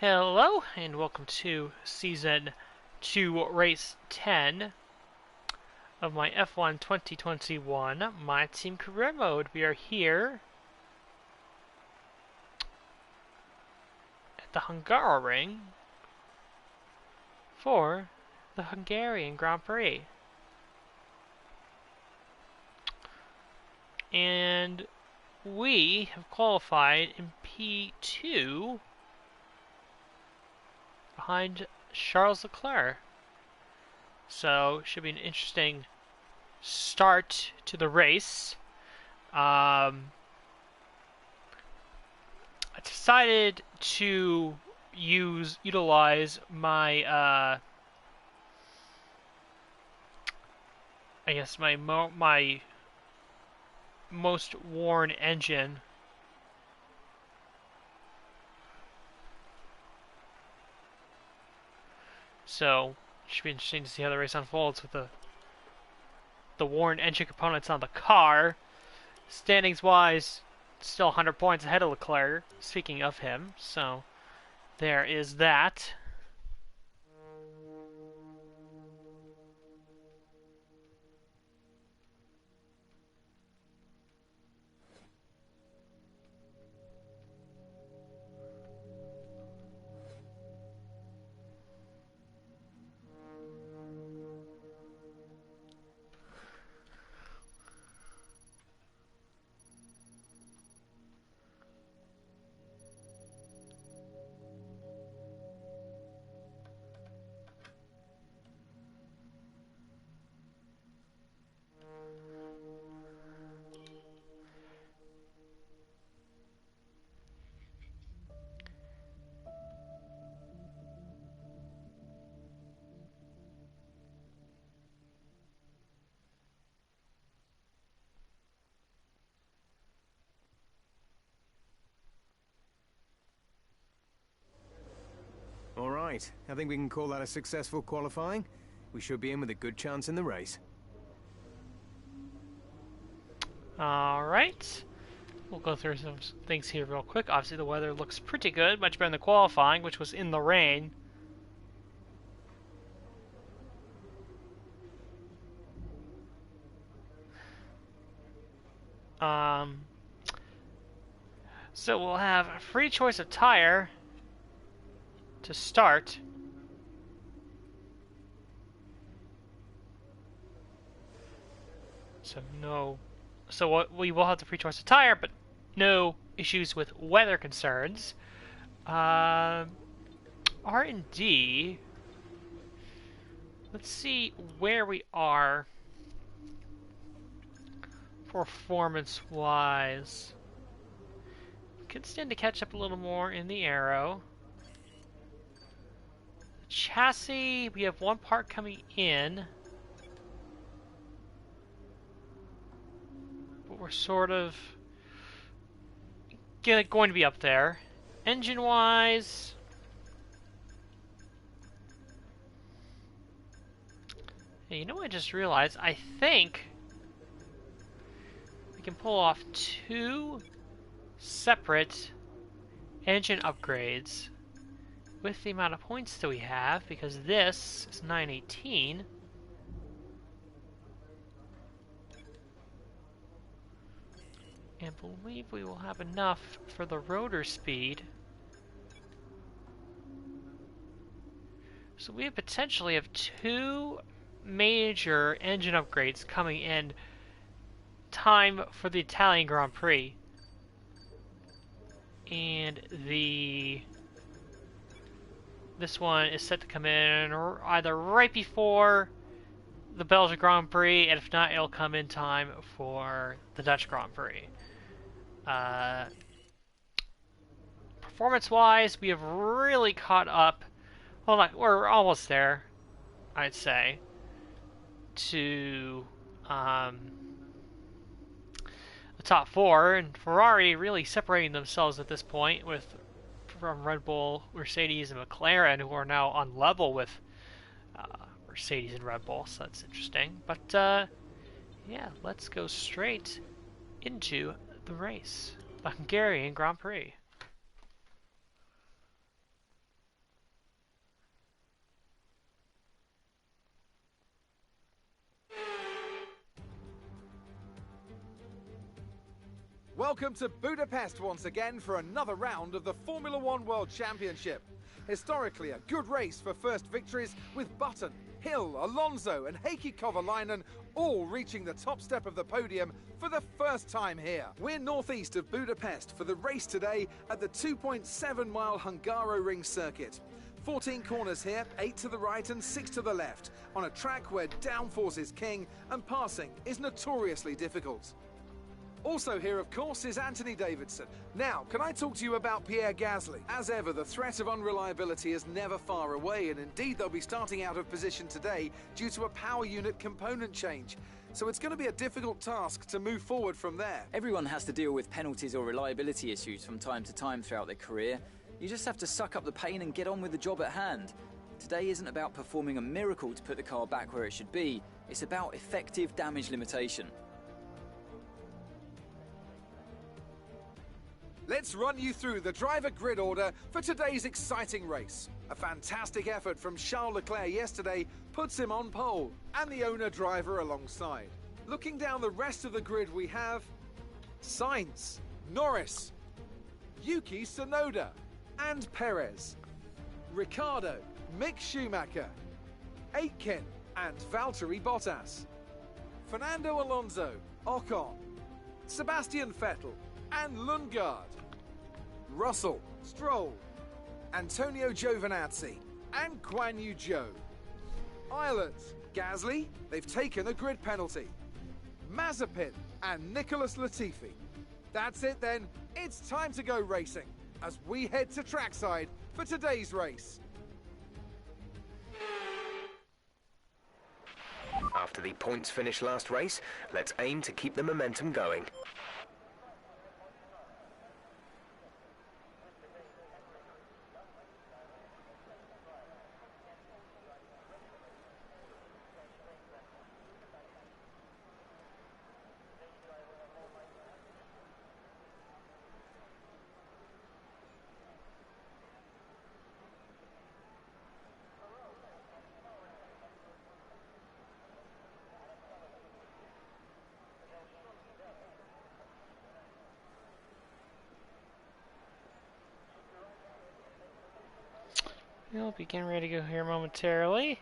Hello, and welcome to Season 2, Race 10 of my F1 2021 My Team Career Mode. We are here at the Hungaroring for the Hungarian Grand Prix. And we have qualified in P2 behind Charles Leclerc. So, should be an interesting start to the race. I decided to utilize my my most worn engine. So, should be interesting to see how the race unfolds with the worn engine components on the car. Standings wise, still 100 points ahead of Leclerc, speaking of him, so there is that. All right, I think we can call that a successful qualifying. We should be in with a good chance in the race. Alright, we'll go through some things here real quick. Obviously the weather looks pretty good, much better than the qualifying, which was in the rain. So we'll have a free choice of tire to start. So we will have the free choice of tire, but no issues with weather concerns. R&D. Let's see where we are performance-wise. Could stand to catch up a little more in the aero. The chassis, we have one part coming in, but we're sort of going to be up there. Engine-wise, hey, you know what I just realized? I think we can pull off two separate engine upgrades with the amount of points that we have, because this is 918. And believe we will have enough for the rotor speed. So we potentially have two major engine upgrades coming in time for the Italian Grand Prix. And this one is set to come in either right before the Belgian Grand Prix, and if not, it'll come in time for the Dutch Grand Prix. Performance-wise, we have really caught up. Well, we're almost there, I'd say, to the top four, and Ferrari really separating themselves at this point from Red Bull, Mercedes, and McLaren, who are now on level with Mercedes and Red Bull, so that's interesting. But yeah, let's go straight into the race, the Hungarian Grand Prix. Welcome to Budapest once again for another round of the Formula One World Championship. Historically, a good race for first victories with Button, Hill, Alonso and Heikki Kovalainen all reaching the top step of the podium for the first time here. We're northeast of Budapest for the race today at the 2.7-mile Hungaroring circuit. 14 corners here, 8 to the right and 6 to the left, on a track where downforce is king and passing is notoriously difficult. Also here, of course, is Anthony Davidson. Now, can I talk to you about Pierre Gasly? As ever, the threat of unreliability is never far away, and indeed they'll be starting out of position today due to a power unit component change. So it's going to be a difficult task to move forward from there. Everyone has to deal with penalties or reliability issues from time to time throughout their career. You just have to suck up the pain and get on with the job at hand. Today isn't about performing a miracle to put the car back where it should be. It's about effective damage limitation. Let's run you through the driver grid order for today's exciting race. A fantastic effort from Charles Leclerc yesterday puts him on pole, and the owner driver alongside. Looking down the rest of the grid, we have Sainz, Norris, Yuki Tsunoda, and Perez, Ricciardo, Mick Schumacher, Aitken, and Valtteri Bottas, Fernando Alonso, Ocon, Sebastian Vettel, and Lundgaard, Russell, Stroll, Antonio Giovinazzi, and Guan Yu Zhou. Ireland, Gasly, they've taken a grid penalty. Mazepin and Nicholas Latifi. That's it then, it's time to go racing as we head to trackside for today's race. After the points finish last race, let's aim to keep the momentum going. We'll be getting ready to go here momentarily.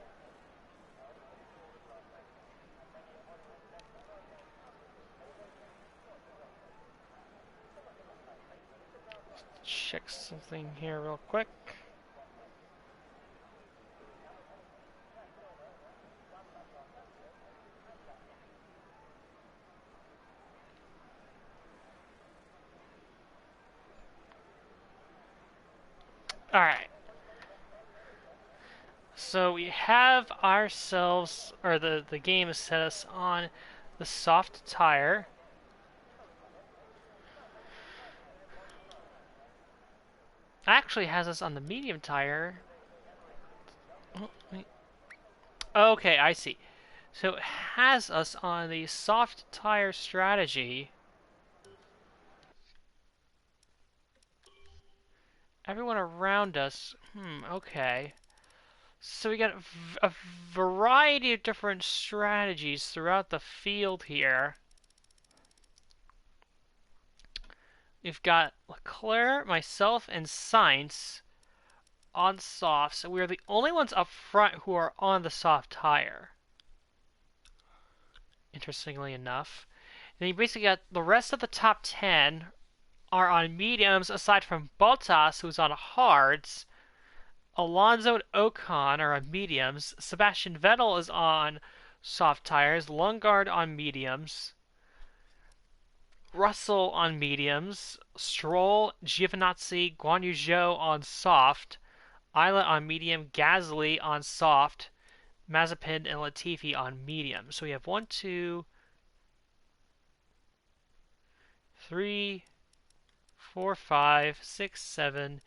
Check something here real quick. All right. So we have ourselves, or the game has set us on the soft tire. Actually has us on the medium tire. Oh, wait. Okay, I see. So it has us on the soft tire strategy. Everyone around us, okay. So we got a variety of different strategies throughout the field here. We've got Leclerc, myself, and Sainz on soft, so we're the only ones up front who are on the soft tire. Interestingly enough. And you basically got the rest of the top 10 are on mediums, aside from Bottas, who's on hards. Alonso and Ocon are on mediums. Sebastian Vettel is on soft tires. Lundgaard on mediums. Russell on mediums. Stroll, Giovinazzi, Guan Yu Zhou on soft. Isla on medium. Gasly on soft. Mazepin and Latifi on medium. So we have 1, 2, 3, 4, 5, 6, 7,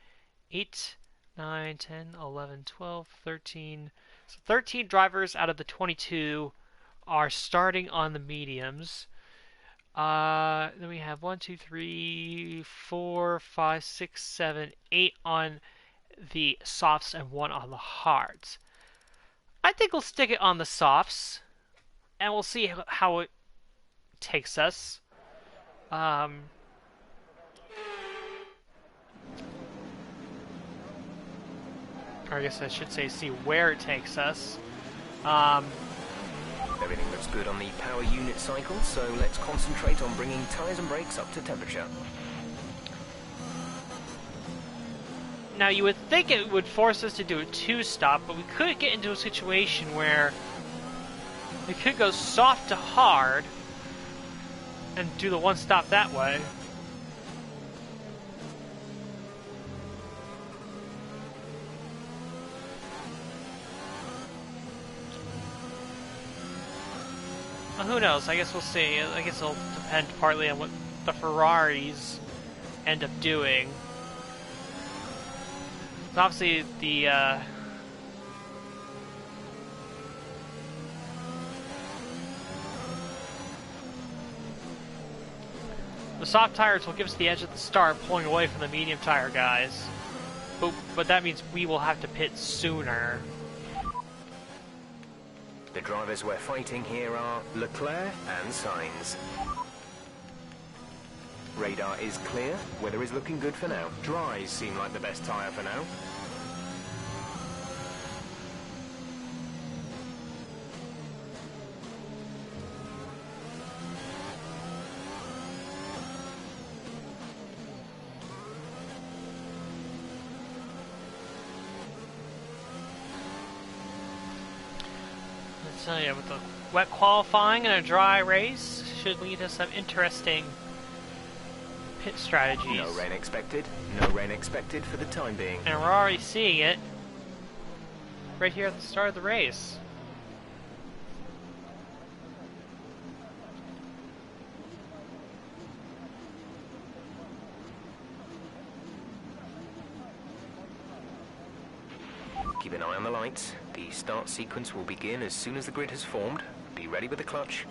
8, 9, 10, 11, 12, 13. So 13 drivers out of the 22 are starting on the mediums. Then we have 1, 2, 3, 4, 5, 6, 7, 8 on the softs and 1 on the hards. I think we'll stick it on the softs, and we'll see how it takes us. Or I guess I should say see where it takes us. Everything looks good on the power unit cycle, so let's concentrate on bringing tyres and brakes up to temperature. Now you would think it would force us to do a two-stop, but we could get into a situation where we could go soft to hard and do the one-stop that way. Well, who knows? I guess we'll see. I guess it'll depend partly on what the Ferraris end up doing. Obviously, the soft tires will give us the edge at the start, pulling away from the medium tire guys. But that means we will have to pit sooner. The drivers we're fighting here are Leclerc and Sainz. Radar is clear, weather is looking good for now. Dries seem like the best tyre for now. So yeah, with the wet qualifying and a dry race, should lead to some interesting pit strategies. No rain expected. No rain expected for the time being. And we're already seeing it right here at the start of the race. Keep an eye on the lights. The start sequence will begin as soon as the grid has formed. Be ready with the clutch.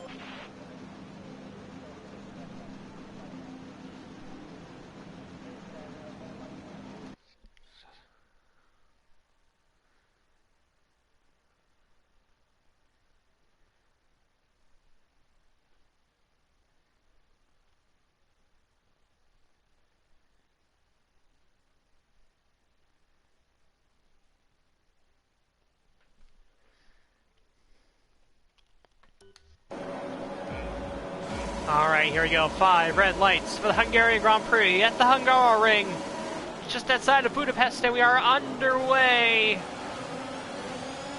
Alright, here we go. 5 red lights for the Hungarian Grand Prix at the Hungaroring. Just outside of Budapest, and we are underway.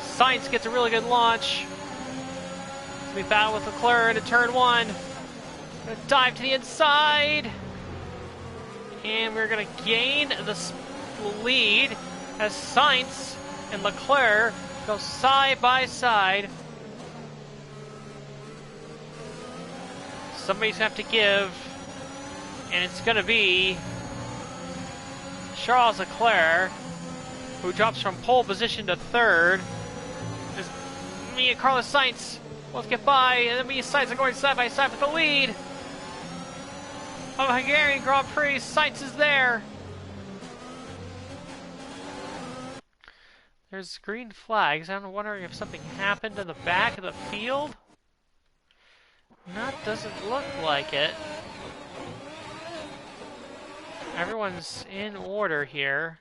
Sainz gets a really good launch. We battle with Leclerc into turn 1. Gonna dive to the inside. And we're gonna gain the lead as Sainz and Leclerc go side by side. Somebody's gonna have to give, and it's gonna be Charles Leclerc, who drops from pole position to third. As me and Carlos Sainz both get by, and then me and Sainz are going side by side with the lead of the Hungarian Grand Prix. Sainz is there. There's green flags. I'm wondering if something happened in the back of the field. That doesn't look like it. Everyone's in order here.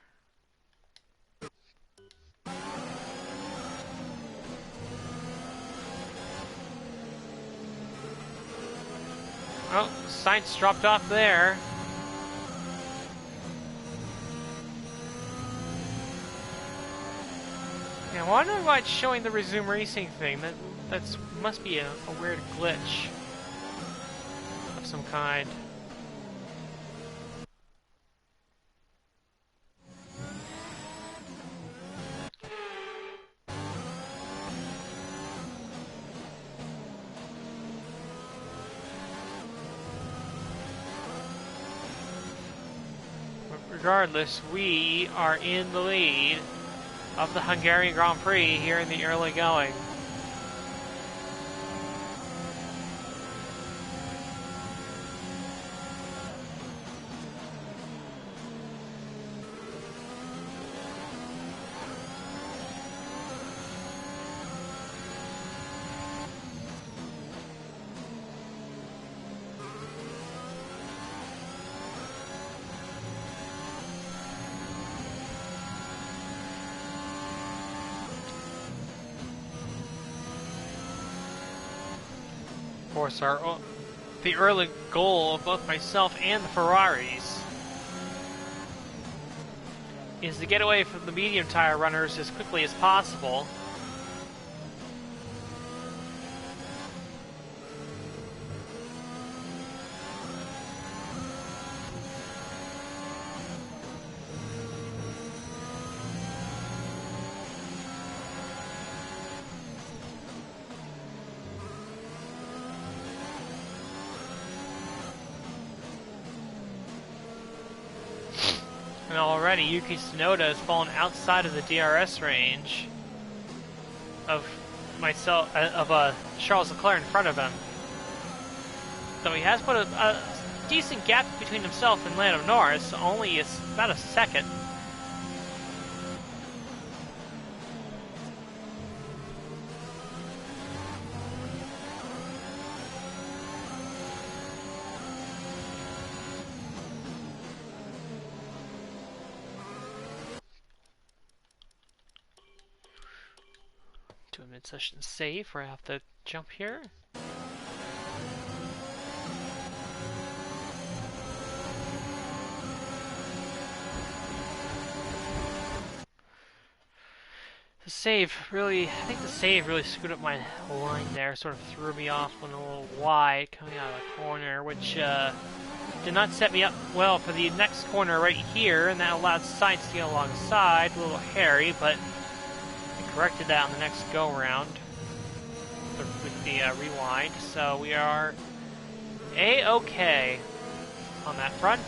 Oh, Sainz dropped off there. Yeah, I wonder why it's showing the resume racing thing. That must be a weird glitch of some kind. But regardless, we are in the lead of the Hungarian Grand Prix here in the early going. course, the early goal of both myself and the Ferraris is to get away from the medium tire runners as quickly as possible. And already Yuki Tsunoda has fallen outside of the DRS range of Charles Leclerc in front of him. So he has put a decent gap between himself and Lando Norris, only about a second. Do a mid-session save where I have to jump here. I think the save really screwed up my line there, sort of threw me off, went a little wide coming out of the corner, which did not set me up well for the next corner right here, and that allowed Sainz to get alongside, a little hairy, but corrected that on the next go-round with the rewind, so we are A-okay on that front.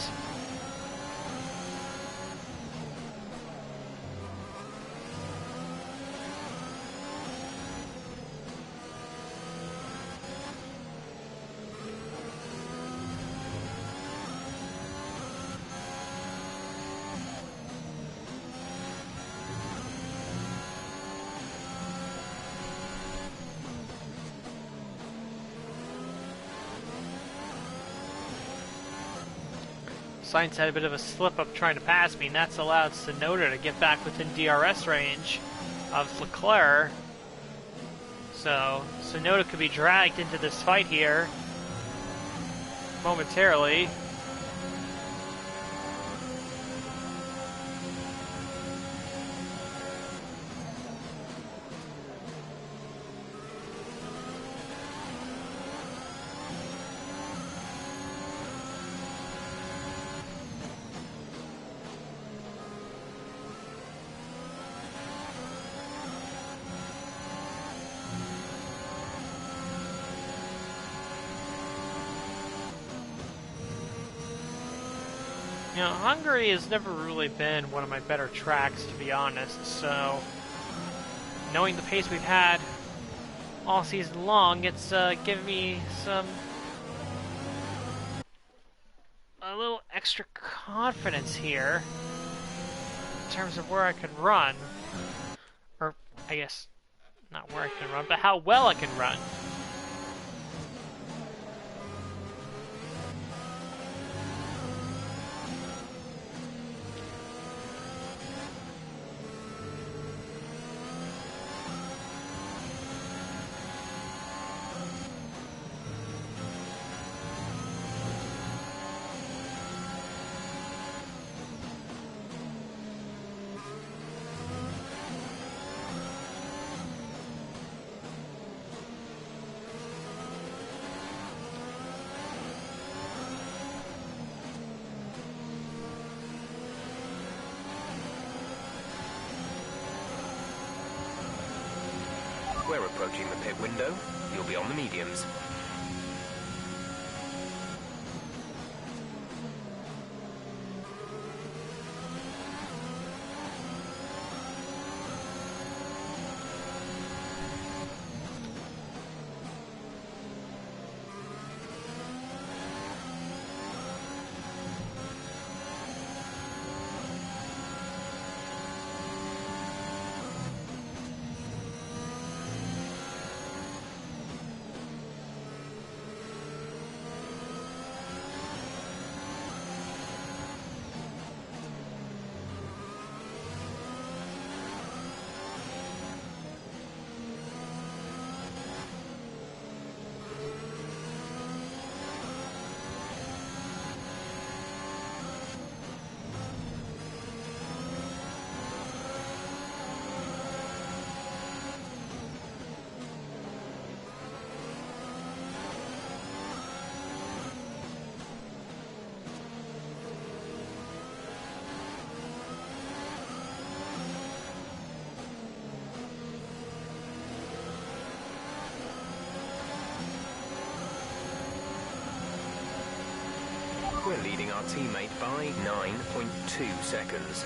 Sainz had a bit of a slip-up trying to pass me, and that's allowed Tsunoda to get back within DRS range of Leclerc. So Tsunoda could be dragged into this fight here momentarily. You know, Hungary has never really been one of my better tracks, to be honest, so knowing the pace we've had all season long, it's given me a little extra confidence here in terms of where I can run. Or, I guess, not where I can run, but how well I can run. We're approaching the pit window. You'll be on the mediums. we're leading our teammate by 9.2 seconds.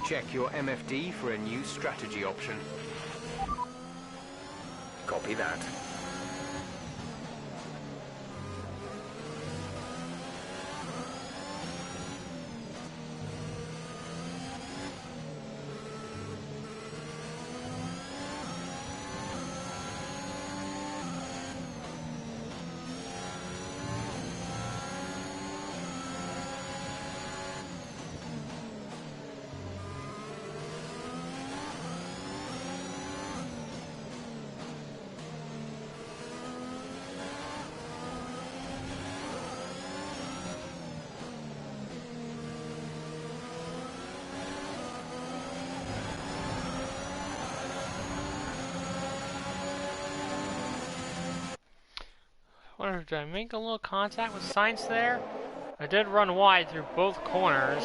Check your MFD for a new strategy option. Copy that. Wonder, did I make a little contact with Science there? I did run wide through both corners.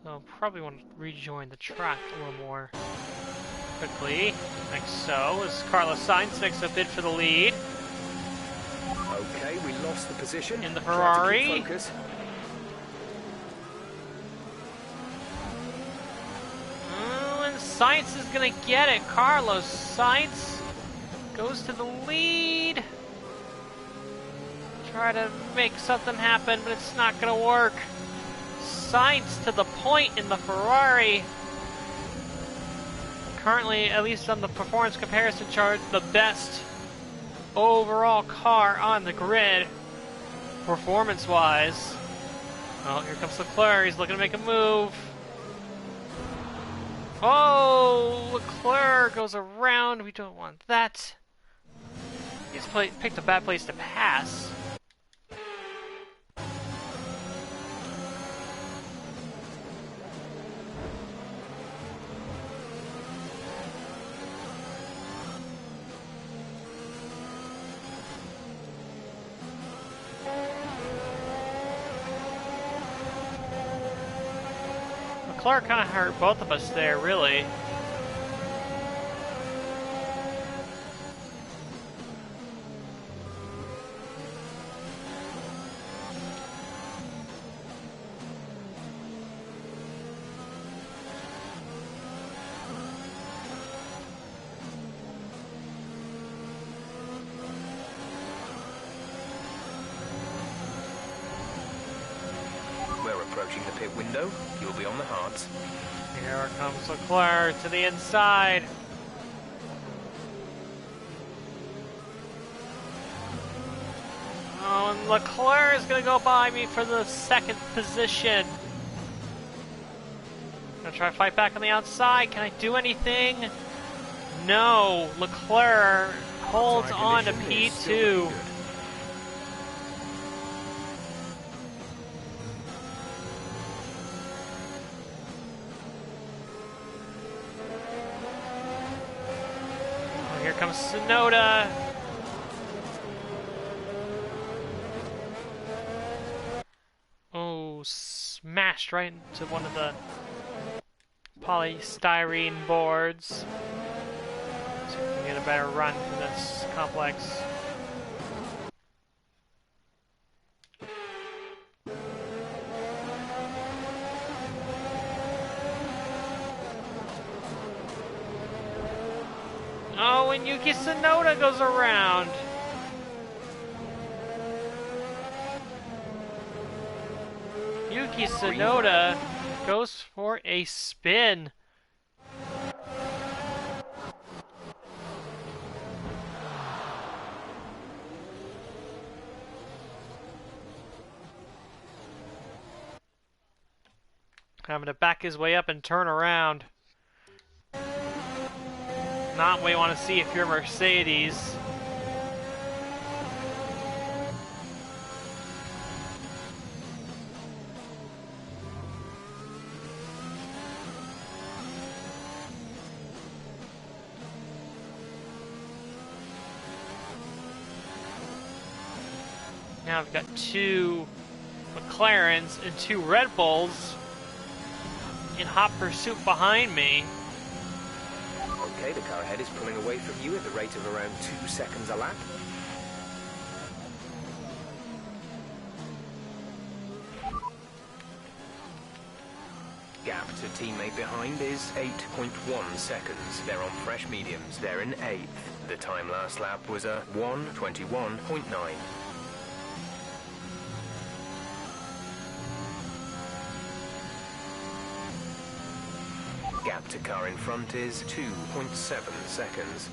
So I'll probably want to rejoin the track a little more quickly. Like so, as Carlos Sainz makes a bid for the lead. Okay, we lost the position. In the Try to Ferrari. keep focus. Sainz is gonna get it. Carlos Sainz goes to the lead. Try to make something happen, but it's not gonna work. Sainz to the point in the Ferrari. Currently, at least on the performance comparison chart, the best overall car on the grid, performance-wise. Oh, here comes Leclerc. He's looking to make a move. Oh, Leclerc goes around. We don't want that. He's picked a bad place to pass. Leclerc kind of hurt both of us there, really. We're approaching the pit window. You'll be on the hards. Here comes Leclerc to the inside. Oh, and Leclerc is going to go by me for the second position. Gonna try to fight back on the outside. Can I do anything? No. Leclerc holds on to P2. Here comes Tsunoda. Oh, smashed right into one of the polystyrene boards. See if we can get a better run from this complex. Oh, and Yuki Tsunoda goes around. Yuki Tsunoda goes for a spin. Having to back his way up and turn around. Not what you want to see if you're Mercedes. Now I've got 2 McLarens and 2 Red Bulls in hot pursuit behind me. Okay, the car ahead is pulling away from you at the rate of around 2 seconds a lap. Gap to teammate behind is 8.1 seconds. They're on fresh mediums. They're in 8th. The time last lap was a 1:21.9. Gap to car in front is 2.7 seconds.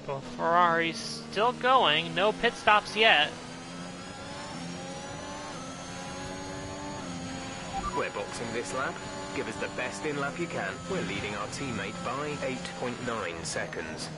Both Ferraris still going, no pit stops yet. We're boxing this lap. Give us the best in lap you can. We're leading our teammate by 8.9 seconds.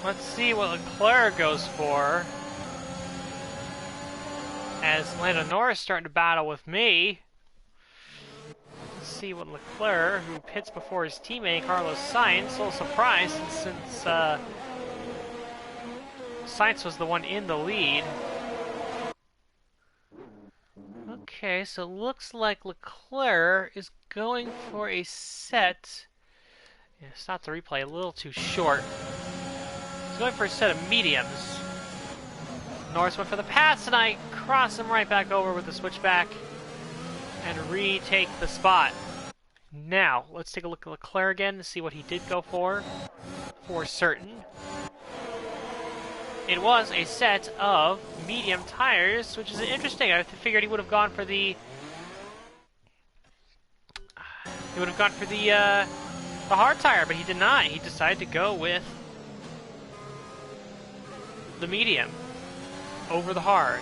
Let's see what Leclerc goes for. As Lando Norris starting to battle with me. Let's see what Leclerc, who pits before his teammate Carlos Sainz, a little surprised since Sainz was the one in the lead. Okay, so it looks like Leclerc is going for a set. Yeah, stop the replay, a little too short. He's going for a set of mediums. Norris went for the pass, and I cross him right back over with the switchback and retake the spot. Now, let's take a look at Leclerc again to see what he did go for certain. It was a set of medium tires, which is interesting. I figured he would have gone for the hard tire, but he did not. He decided to go with the medium over the hard.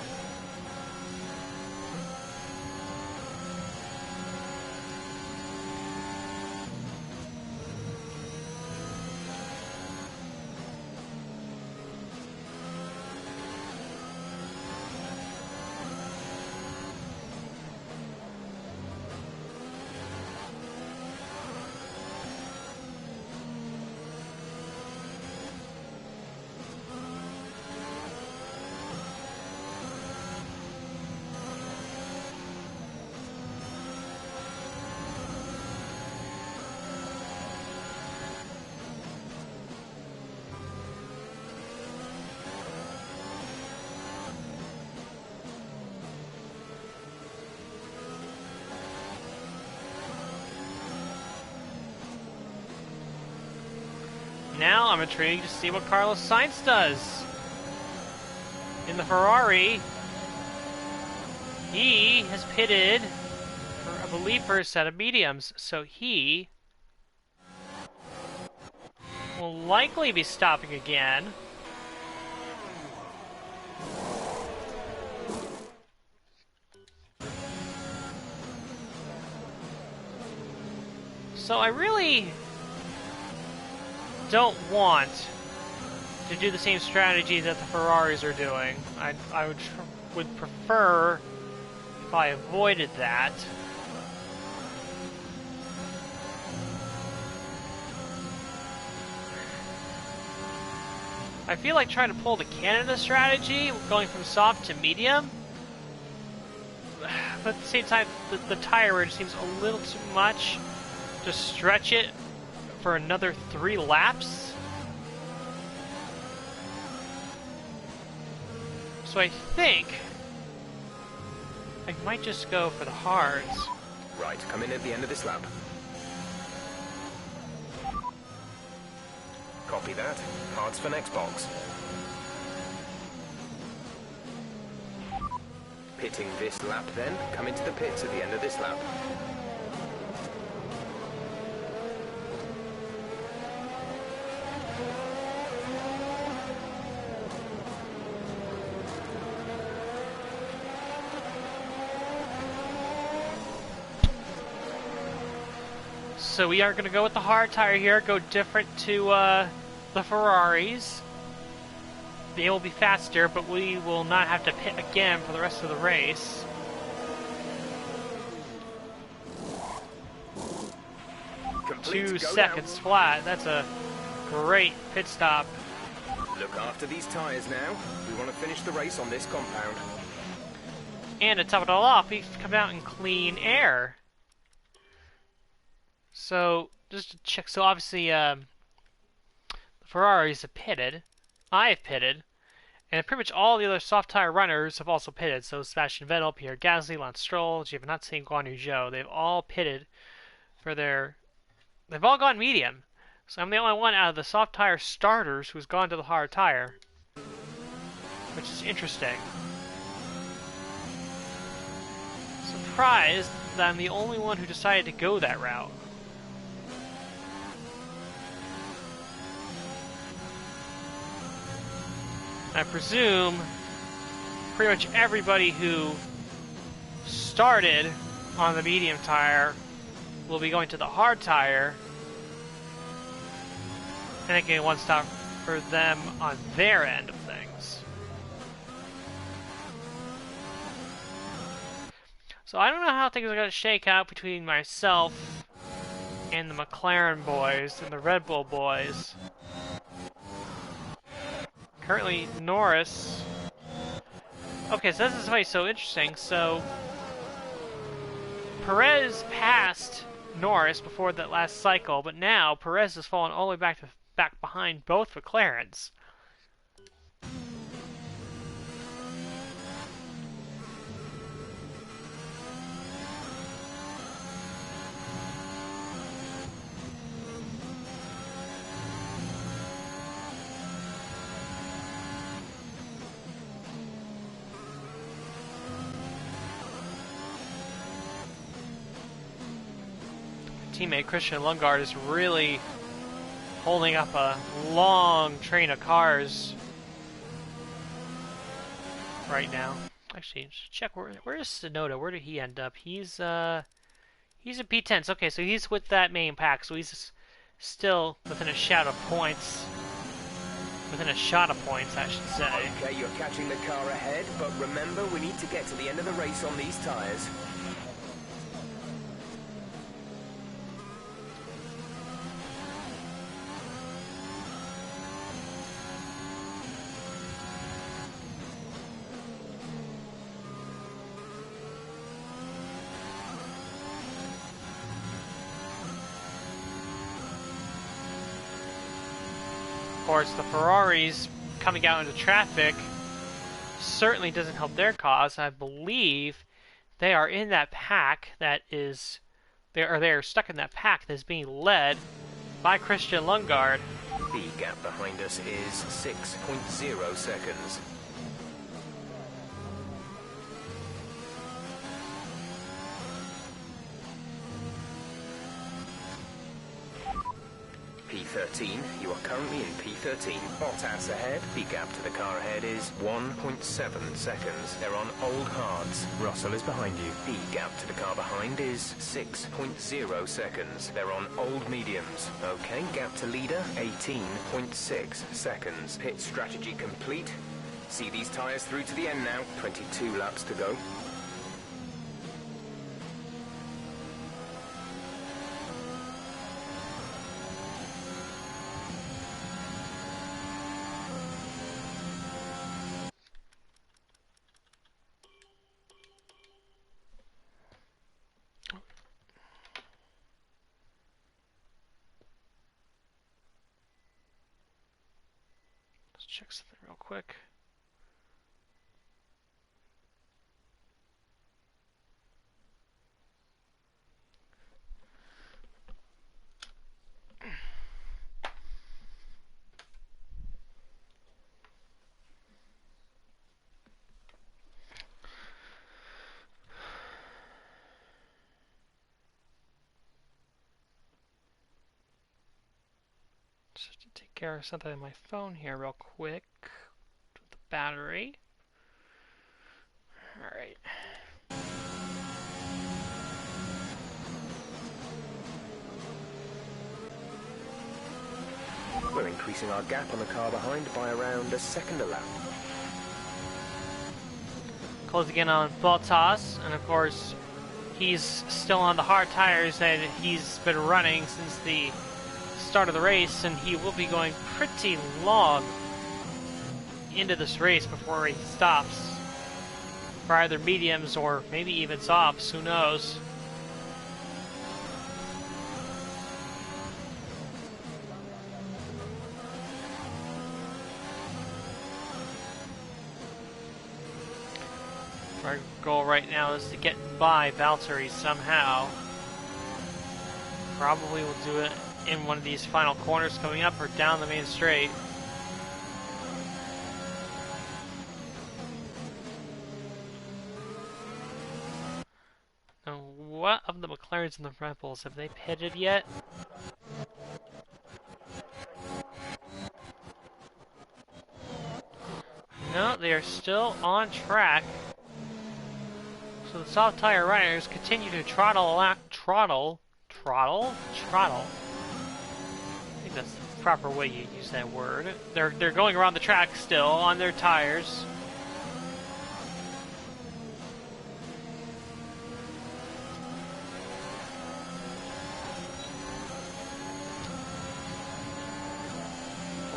Now I'm intrigued to see what Carlos Sainz does. In the Ferrari, he has pitted, for, I believe, for a set of mediums. So he will likely be stopping again. So I really don't want to do the same strategy that the Ferraris are doing. I would prefer if I avoided that. I feel like trying to pull the Canada strategy, going from soft to medium. But at the same time, the tire wear seems a little too much to stretch it for another 3 laps. So I think I might just go for the hards. Right, come in at the end of this lap. Copy that. Hards for next box. Pitting this lap then. Come into the pits at the end of this lap. So we are going to go with the hard tire here, go different to the Ferraris. They will be faster, but we will not have to pit again for the rest of the race. Complete, 2 go seconds now. flat. That's a great pit stop. Look after these tyres now. We want to finish the race on this compound. And to top it all off, we've come out in clean air. So, just to check, so obviously the Ferraris have pitted, I have pitted, and pretty much all the other soft tire runners have also pitted. So Sebastian Vettel, Pierre Gasly, Lance Stroll, Giovinazzi, and Guan Yu Zhou, they've all pitted for they've all gone medium. So I'm the only one out of the soft tire starters who's gone to the hard tire, which is interesting. Surprised that I'm the only one who decided to go that route. I presume pretty much everybody who started on the medium tire will be going to the hard tire and getting one stop for them on their end of things. So I don't know how things are going to shake out between myself and the McLaren boys and the Red Bull boys. Currently, Norris. Okay, so this is funny, so interesting. So, Perez passed Norris before that last cycle, but now Perez has fallen all the way back behind both McLarens. Teammate Christian Lundgaard is really holding up a long train of cars right now. Actually, just check where is Tsunoda? Where did he end up? He's in P10s. Okay, so he's with that main pack, so he's still within a shot of points. Within a shot of points, I should say. Okay, you're catching the car ahead, but remember, we need to get to the end of the race on these tyres. Of course, the Ferraris coming out into traffic certainly doesn't help their cause. I believe they are in that pack that is, they are stuck in that pack that is being led by Christian Lundgaard. The gap behind us is 6.0 seconds. P13, You are currently in P13. Bottas ahead. The gap to the car ahead is 1.7 seconds. They're on old hards. Russell is behind you. The gap to the car behind is 6.0 seconds. They're on old mediums. Okay, gap to leader, 18.6 seconds. Pit strategy complete. See these tyres through to the end now. 22 laps to go. Let's check something real quick. Just to take care of something on my phone here real quick with the battery. Alright. We're increasing our gap on the car behind by around a second a lap. Closing in on Bottas, and of course, he's still on the hard tires that he's been running since the start of the race, and he will be going pretty long into this race before he stops for either mediums or maybe even softs, who knows. Our goal right now is to get by Valtteri somehow. Probably we'll do it in one of these final corners coming up or down the main straight. Now, what of the McLarens and the Red Bulls? Have they pitted yet? No, they are still on track. So the soft tire riders continue to throttle. I think that's the proper way you use that word. They're going around the track still on their tires.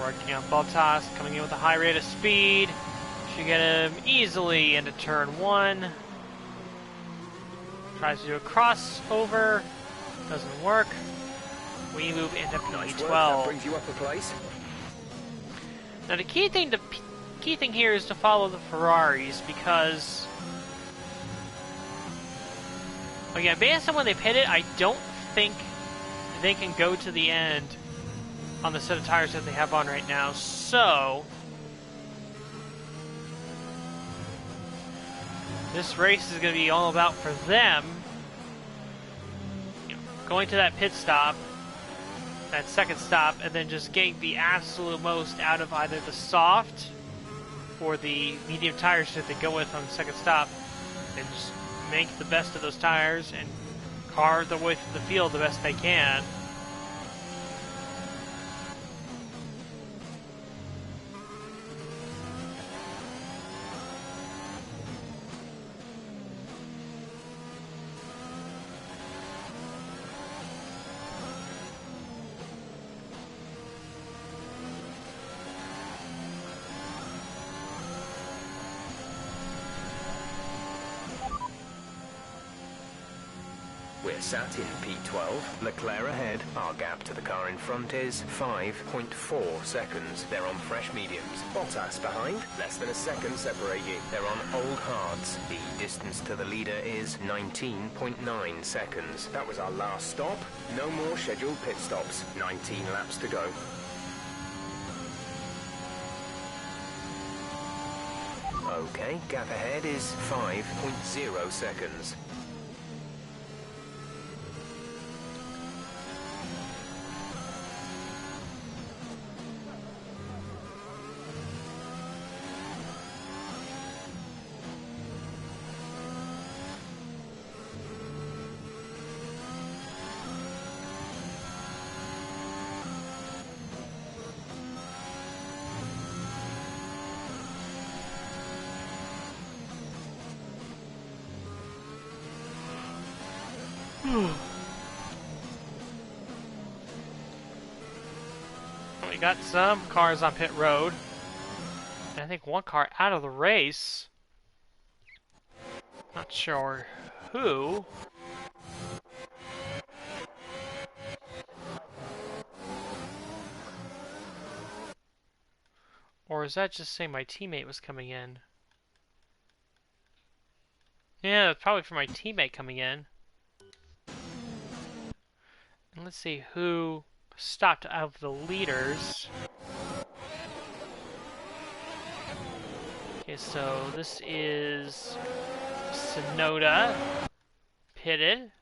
Working on Bottas, coming in with a high rate of speed. Should get him easily into turn 1. Tries to do a crossover. Doesn't work. We move into Nice P12. work. That brings you up a place. Now the key thing here is to follow the Ferraris, because again, based on when they pit it, I don't think they can go to the end on the set of tires that they have on right now. So this race is going to be all about for them, you know, going to that pit stop, that second stop, and then just getting the absolute most out of either the soft or the medium tires that they go with on the second stop, and just make the best of those tires and carve their way through the field the best they can. We're sat in P12. Leclerc ahead. Our gap to the car in front is 5.4 seconds. They're on fresh mediums. Bottas behind. Less than a second separate you. They're on old hards. The distance to the leader is 19.9 seconds. That was our last stop. No more scheduled pit stops. 19 laps to go. Okay, gap ahead is 5.0 seconds. We got some cars on pit road. And I think one car out of the race. Not sure who. Or is that just saying my teammate was coming in? Yeah, that's probably for my teammate coming in. And let's see who stopped out of the leaders. Okay, so this is Sonoda pitted.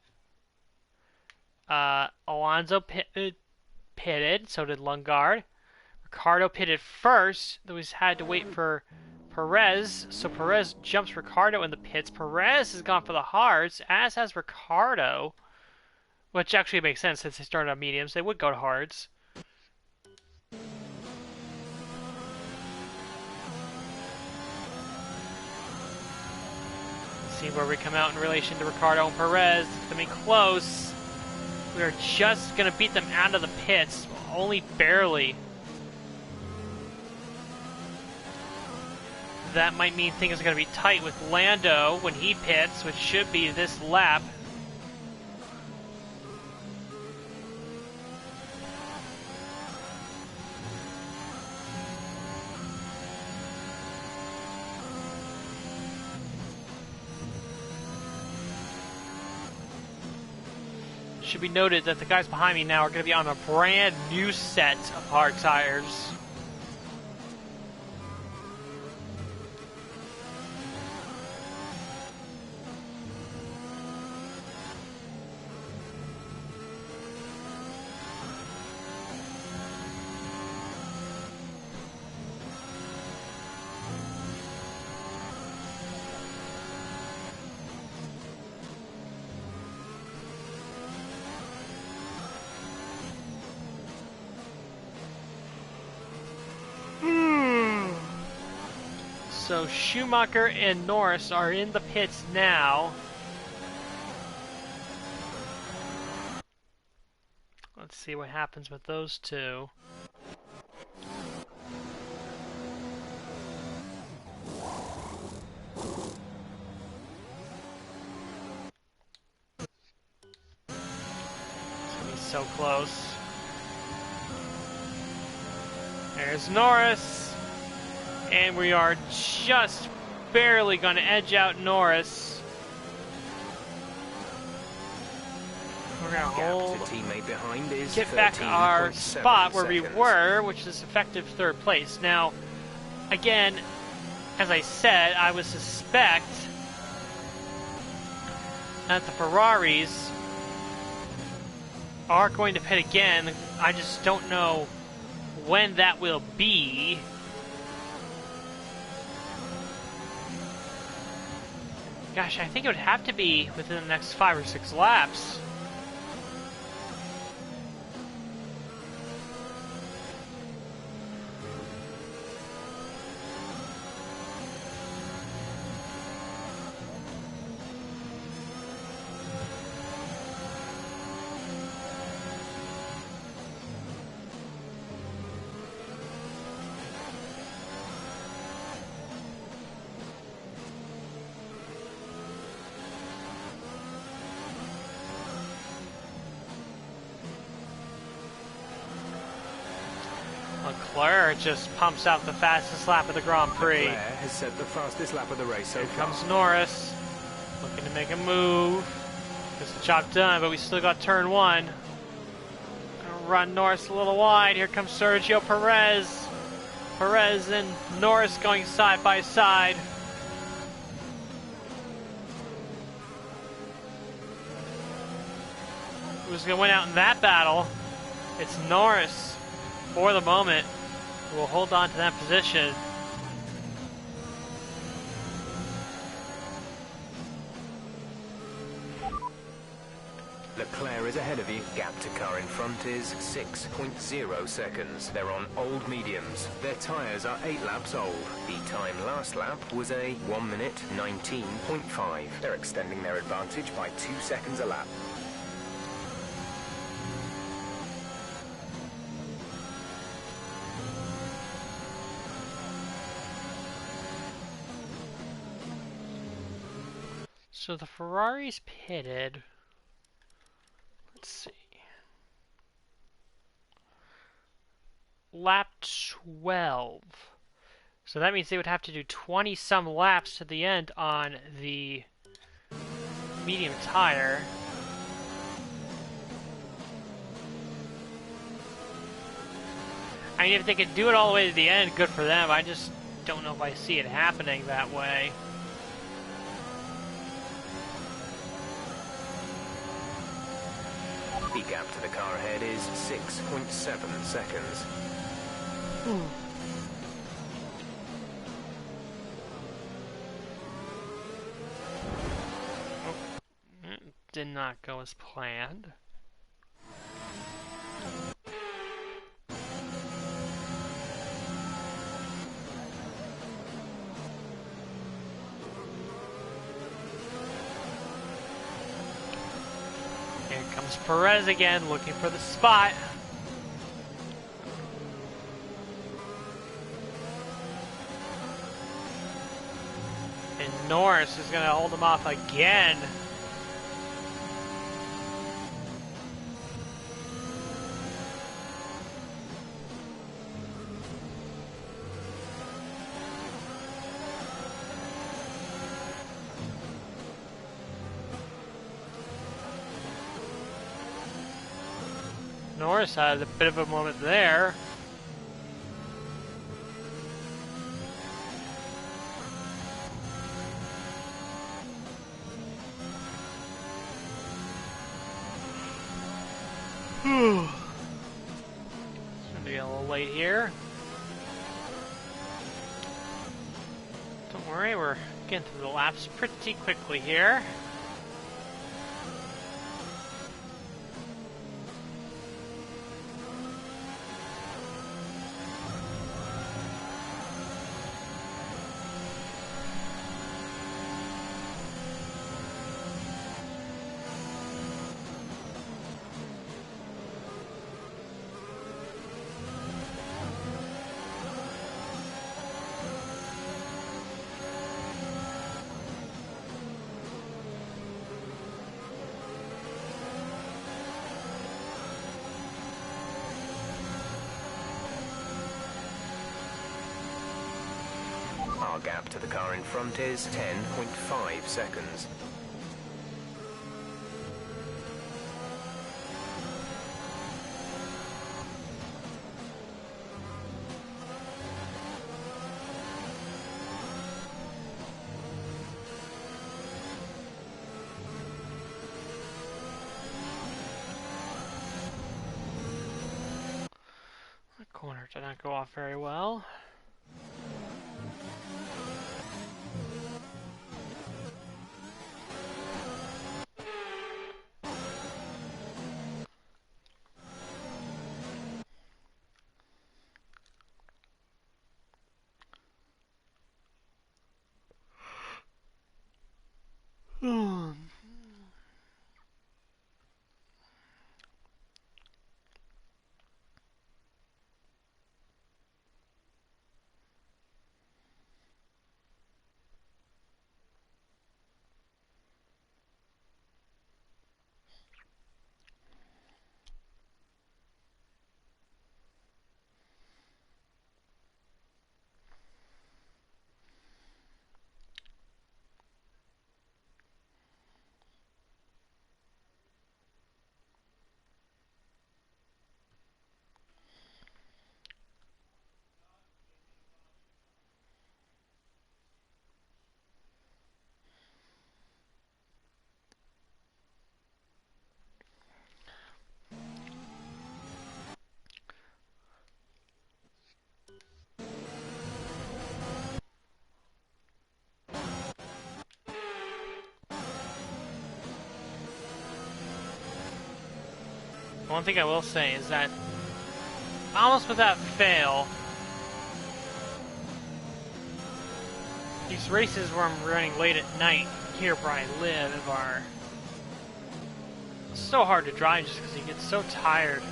Alonso pitted, so did Lundgaard. Ricardo pitted first, though he's had to wait for Perez, so Perez jumps Ricardo in the pits. Perez has gone for the hards, as has Ricardo, which actually makes sense since they started on mediums. They would go to hards. See where we come out in relation to Ricardo and Perez. It's going to be close. We are just going to beat them out of the pits, only barely. That might mean things are going to be tight with Lando when he pits, which should be this lap. Should be noted that the guys behind me now are going to be on a brand new set of hard tires. So Schumacher and Norris are in the pits now. Let's see what happens with those two. It's gonna be so close. There's Norris. And we are just barely going to edge out Norris. We're going to hold, teammate behind is get back our spot where we were, which is effective third place. Now, again, as I said, I would suspect that the Ferraris are going to pit again. I just don't know when that will be. Gosh, I think it would have to be within the next 5 or 6 laps. Leclerc just pumps out the fastest lap of the Grand Prix. Leclerc has set the fastest lap of the race so Here far. comes Norris, looking to make a move. Gets the job done, but we still got turn 1. Gonna run Norris a little wide. Here comes Sergio Perez. Perez and Norris going side by side. Who's gonna win out in that battle? It's Norris. For the moment, we'll hold on to that position. Leclerc is ahead of you. Gap to car in front is 6.0 seconds. They're on old mediums. Their tyres are 8 laps old. The time last lap was a 1 minute 19.5. They're extending their advantage by 2 seconds a lap. So the Ferrari's pitted. Let's see. Lap 12. So that means they would have to do 20 some laps to the end on the medium tire. I mean, if they could do it all the way to the end, good for them. I just don't know if I see it happening that way. The gap to the car ahead is 6.7 seconds. Did not go as planned. Here comes Perez again, looking for the spot. And Norris is going to hold him off again. Norris had a bit of a moment there. It's gonna be a little late here. Don't worry, we're getting through the laps pretty quickly here. Our gap to the car in front is 10.5 seconds. The corner did not go off very well. One thing I will say is that almost without fail, these races where I'm running late at night here where I live are so hard to drive just because you get so tired.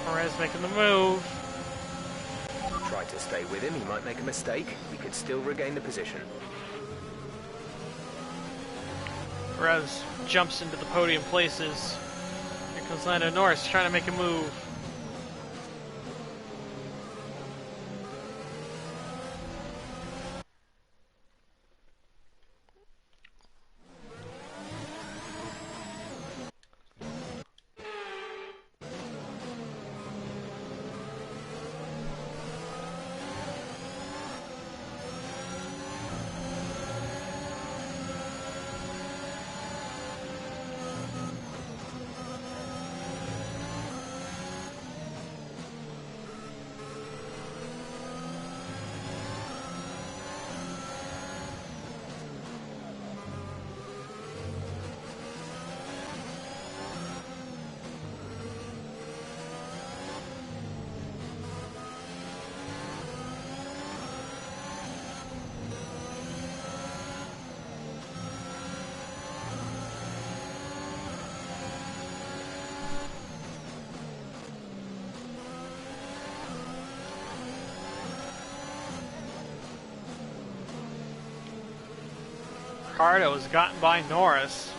Perez making the move. Try to stay with him, he might make a mistake. He could still regain the position. Perez jumps into the podium places. Here comes Lando Norris trying to make a move. Ricardo has gotten by Norris.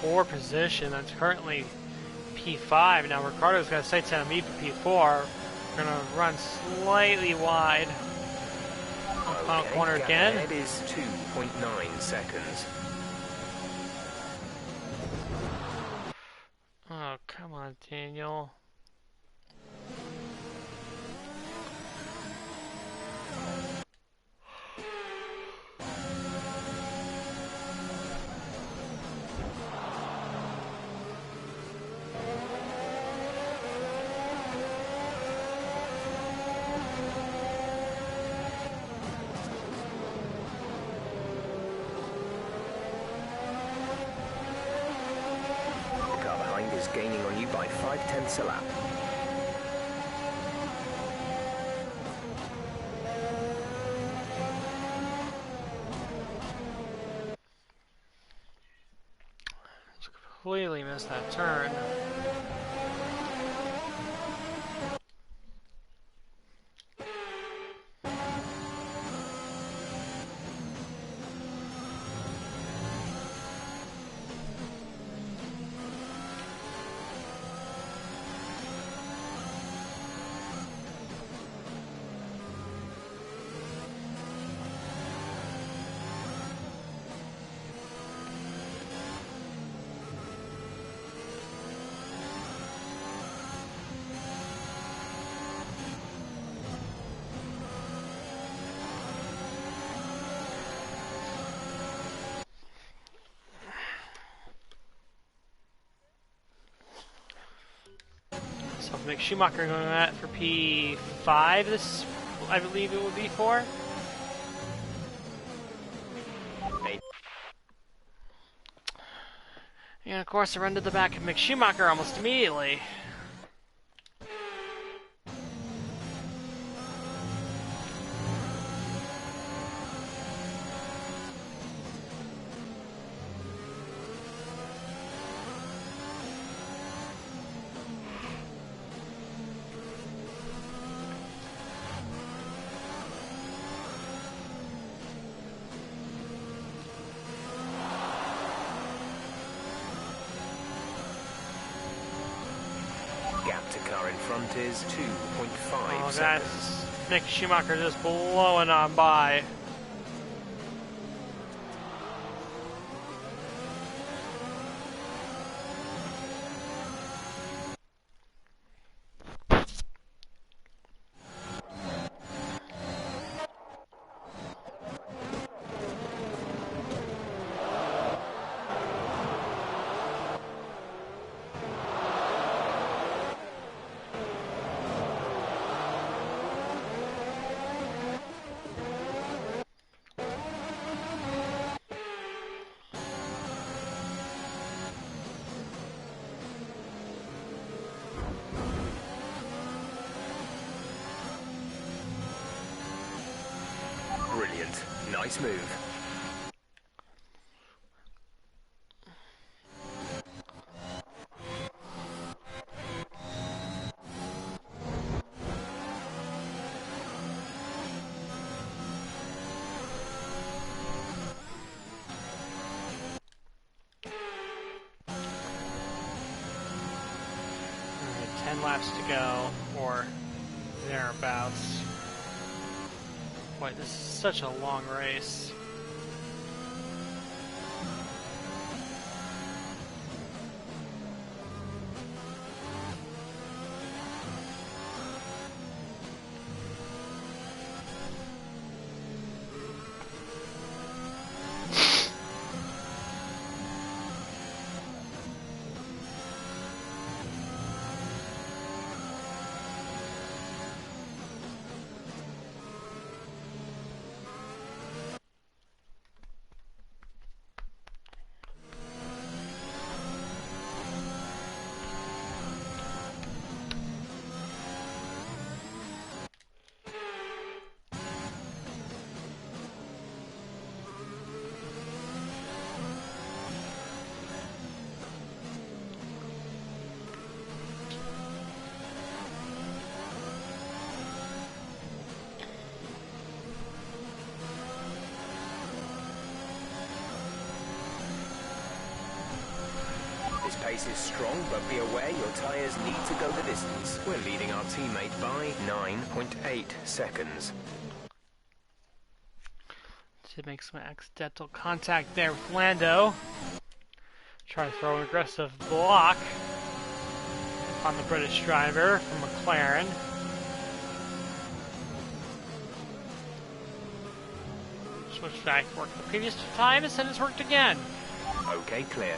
Poor position. That's currently P5. Now Ricardo's got sights on me for P4. We're gonna run slightly wide. Final corner gap again. ahead is 2.9 seconds. Oh, come on, Daniel. The car behind is gaining on you by 0.5 a lap. Completely missed that turn. So Mick Schumacher going at for P5 this, I believe it would be for. And of course I run to the back of Mick Schumacher almost immediately. Gap to car in front is 2.5 Oh, seconds. that's Mick Schumacher just blowing on by. Brilliant. Nice move. 10 laps to go, or thereabouts. Boy, this is such a long race. This pace is strong, but be aware your tyres need to go the distance. We're leading our teammate by 9.8 seconds. To make some accidental contact there with Lando. Try to throw an aggressive block on the British driver from McLaren. Switchback worked the previous times and it's worked again. Okay, clear.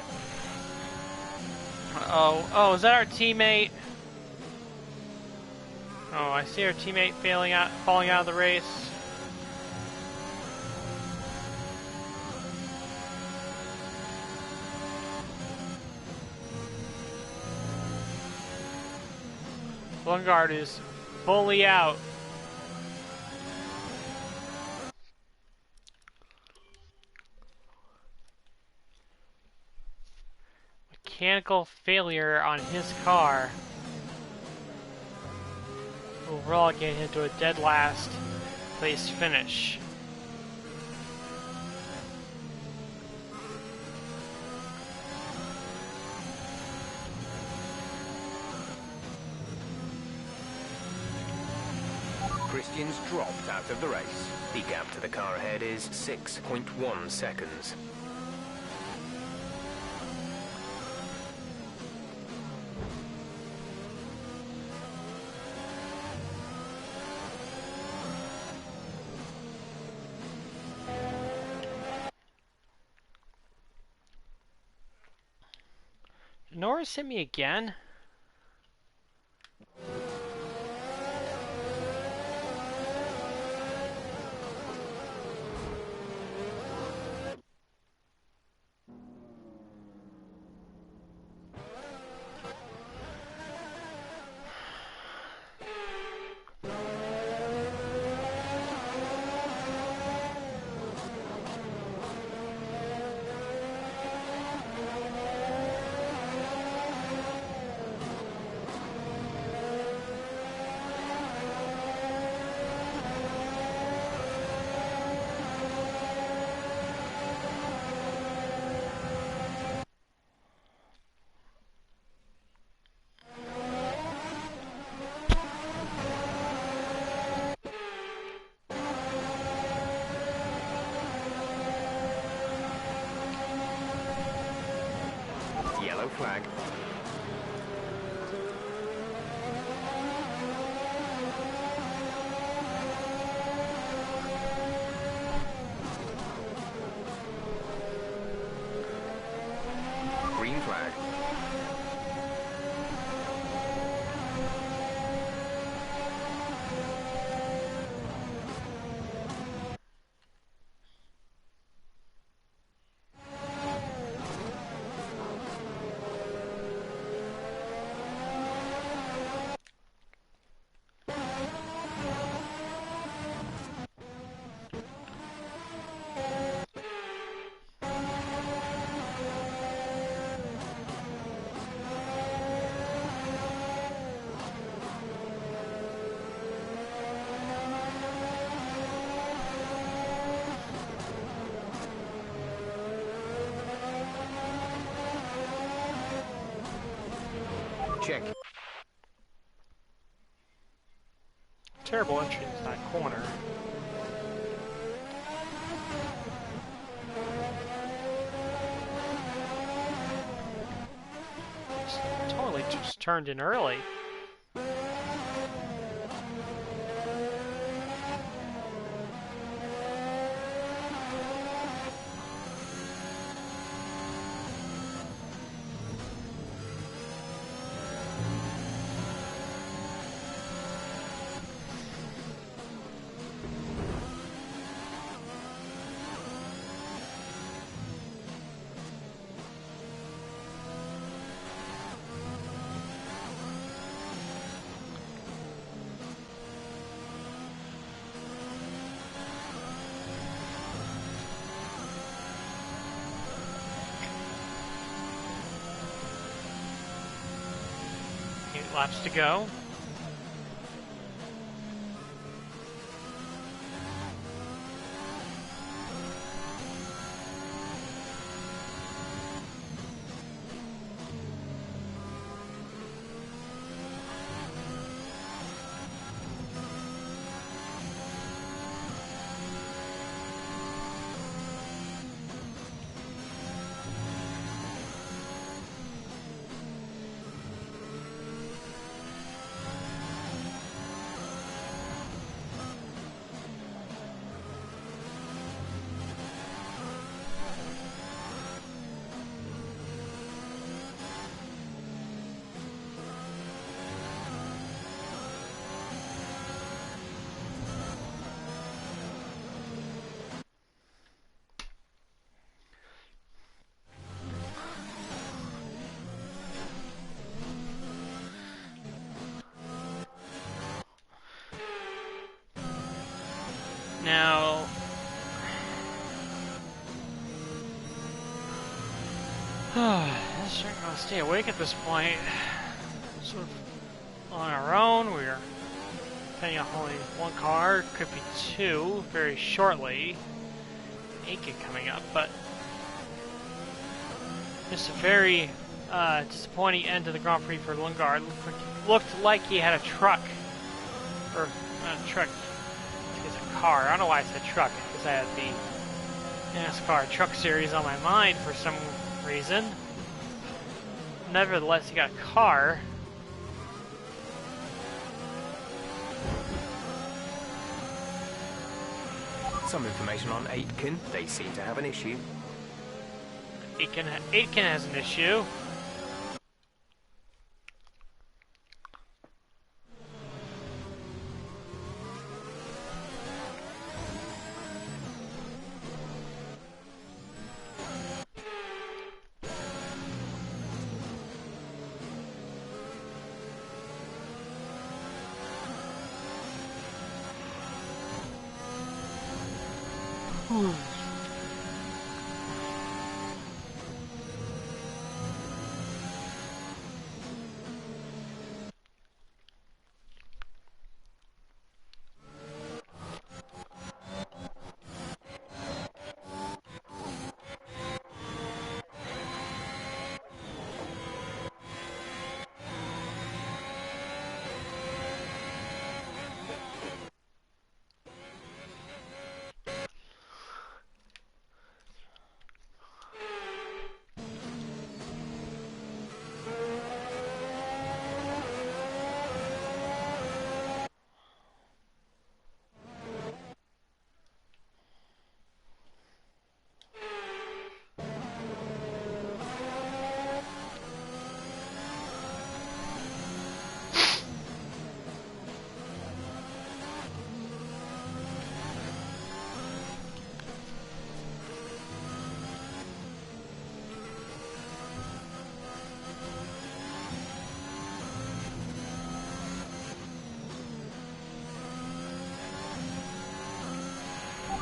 Oh, is that our teammate? Oh, I see our teammate falling out of the race. Lundgaard is fully out. Mechanical failure on his car. Overall, getting him to a dead last place finish. Christian's dropped out of the race. The gap to the car ahead is 6.1 seconds. Did Norris hit me again? Yellow flag. Green flag. terrible entry into that corner. Totally just turned in early. Laps to go. Now, let's try to stay awake at this point. Sort of on our own. We're depending on only one car, could be two very shortly. Aiken coming up, but just a very disappointing end to the Grand Prix for Lundgaard. Looked like he had a truck, or not a truck. It's a car. I don't know why I said truck, because I had the NASCAR Truck Series on my mind for some reason. Nevertheless, he got a car. Some information on Aitken. They seem to have an issue. Aitken has an issue.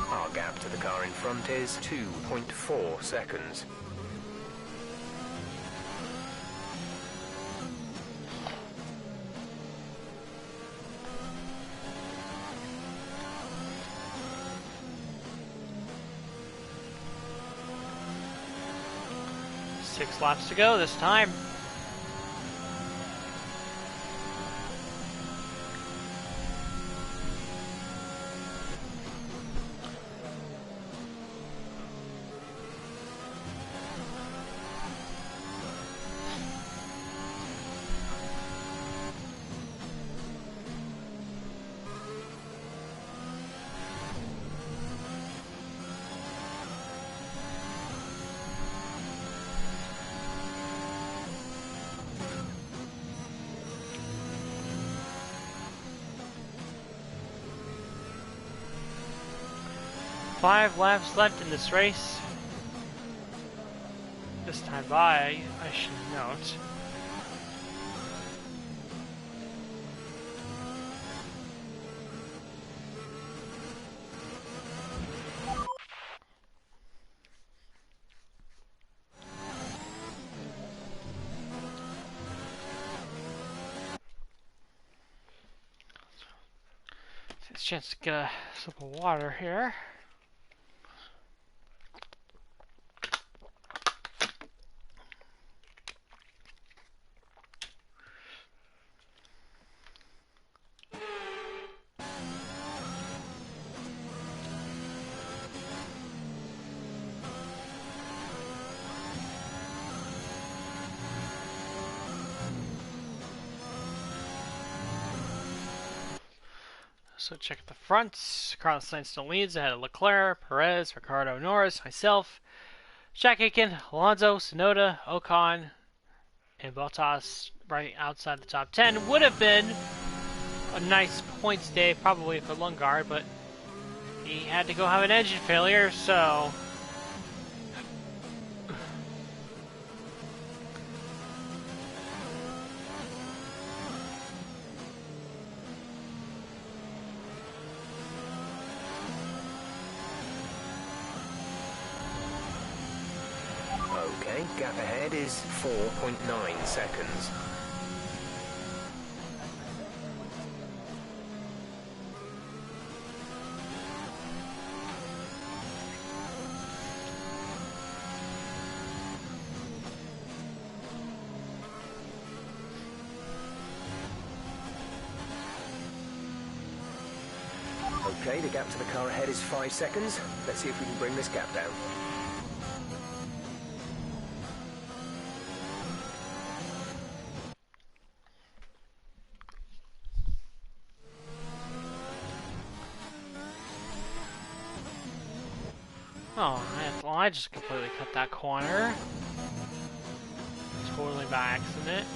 Our gap to the car in front is 2.4 seconds. Six laps to go this time. 5 laps left in this race. This time by, I should note. Take a chance to get a sip of water here. So check the fronts. Carlos Sainz still leads ahead of Leclerc, Perez, Ricardo, Norris, myself, Jack Aiken, Alonso, Tsunoda, Ocon, and Bottas right outside the top 10. Would have been a nice points day probably for Lundgaard, but he had to go have an engine failure, so... Okay, gap ahead is 4.9 seconds. Okay, the gap to the car ahead is 5 seconds. Let's see if we can bring this gap down. Oh, well, I just completely cut that corner. Totally by accident.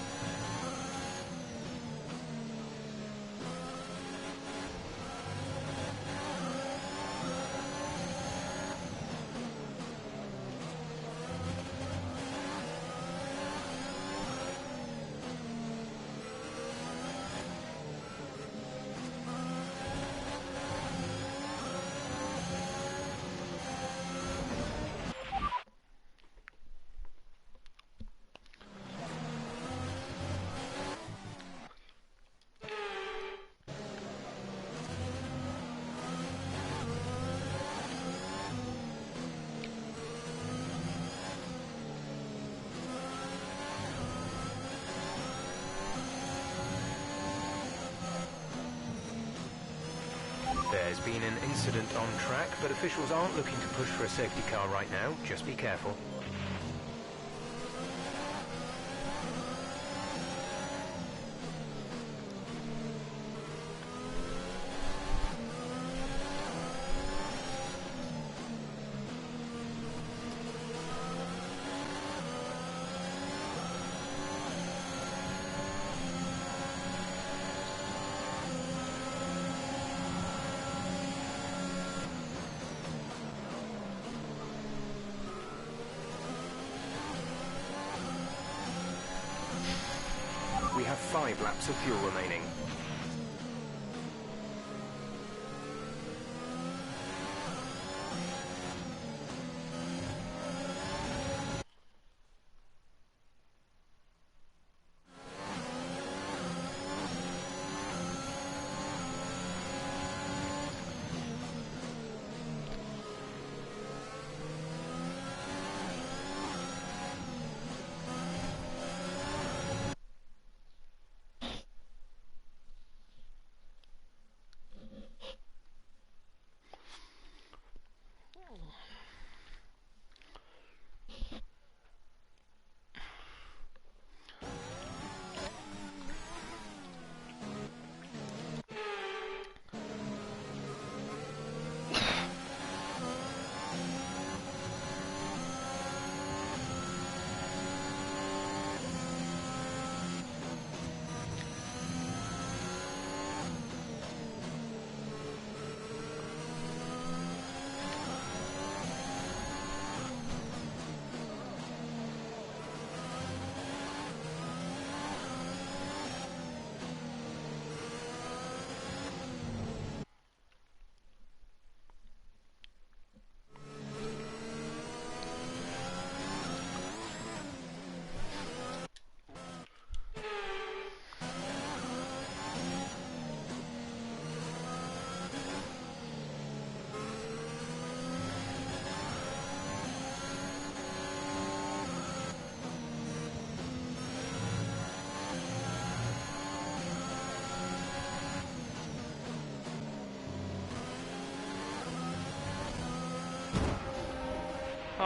There's been an incident on track, but officials aren't looking to push for a safety car right now. Just be careful. We have 5 laps of fuel remaining.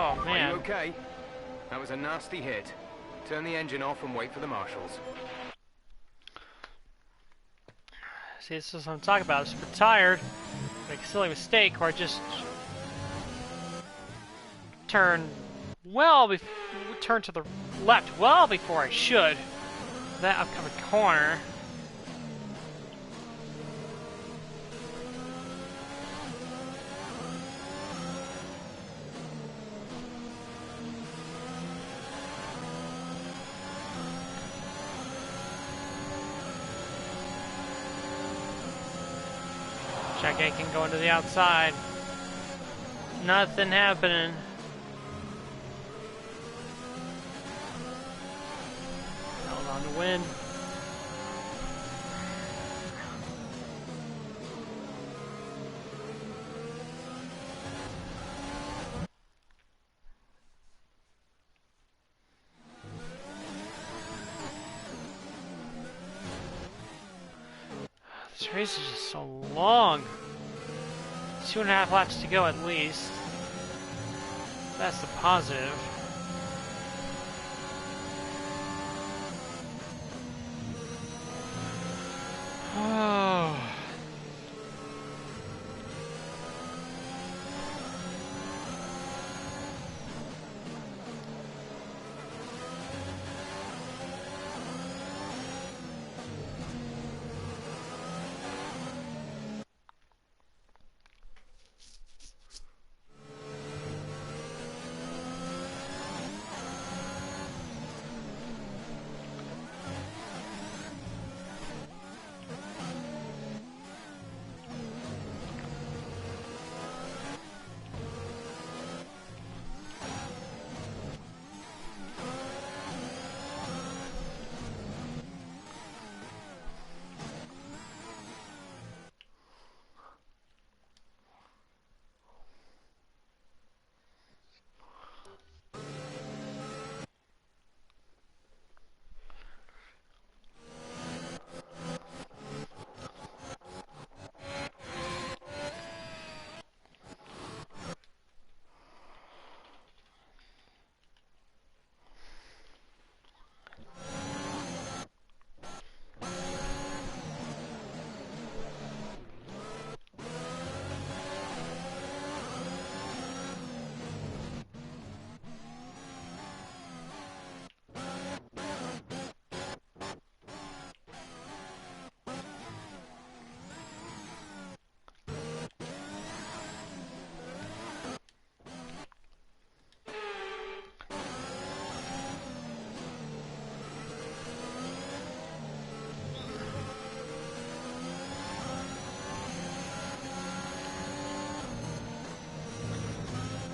Oh, Are man. you okay? That was a nasty hit. Turn the engine off and wait for the marshals. See, this is what I'm talking about. I'm super tired. Make a silly mistake where I just turn turn to the left well before I should. That upcoming corner. Check can go into the outside. Nothing happening. Held on to win. This race is just so long. 2.5 laps to go at least. That's the positive. Oh.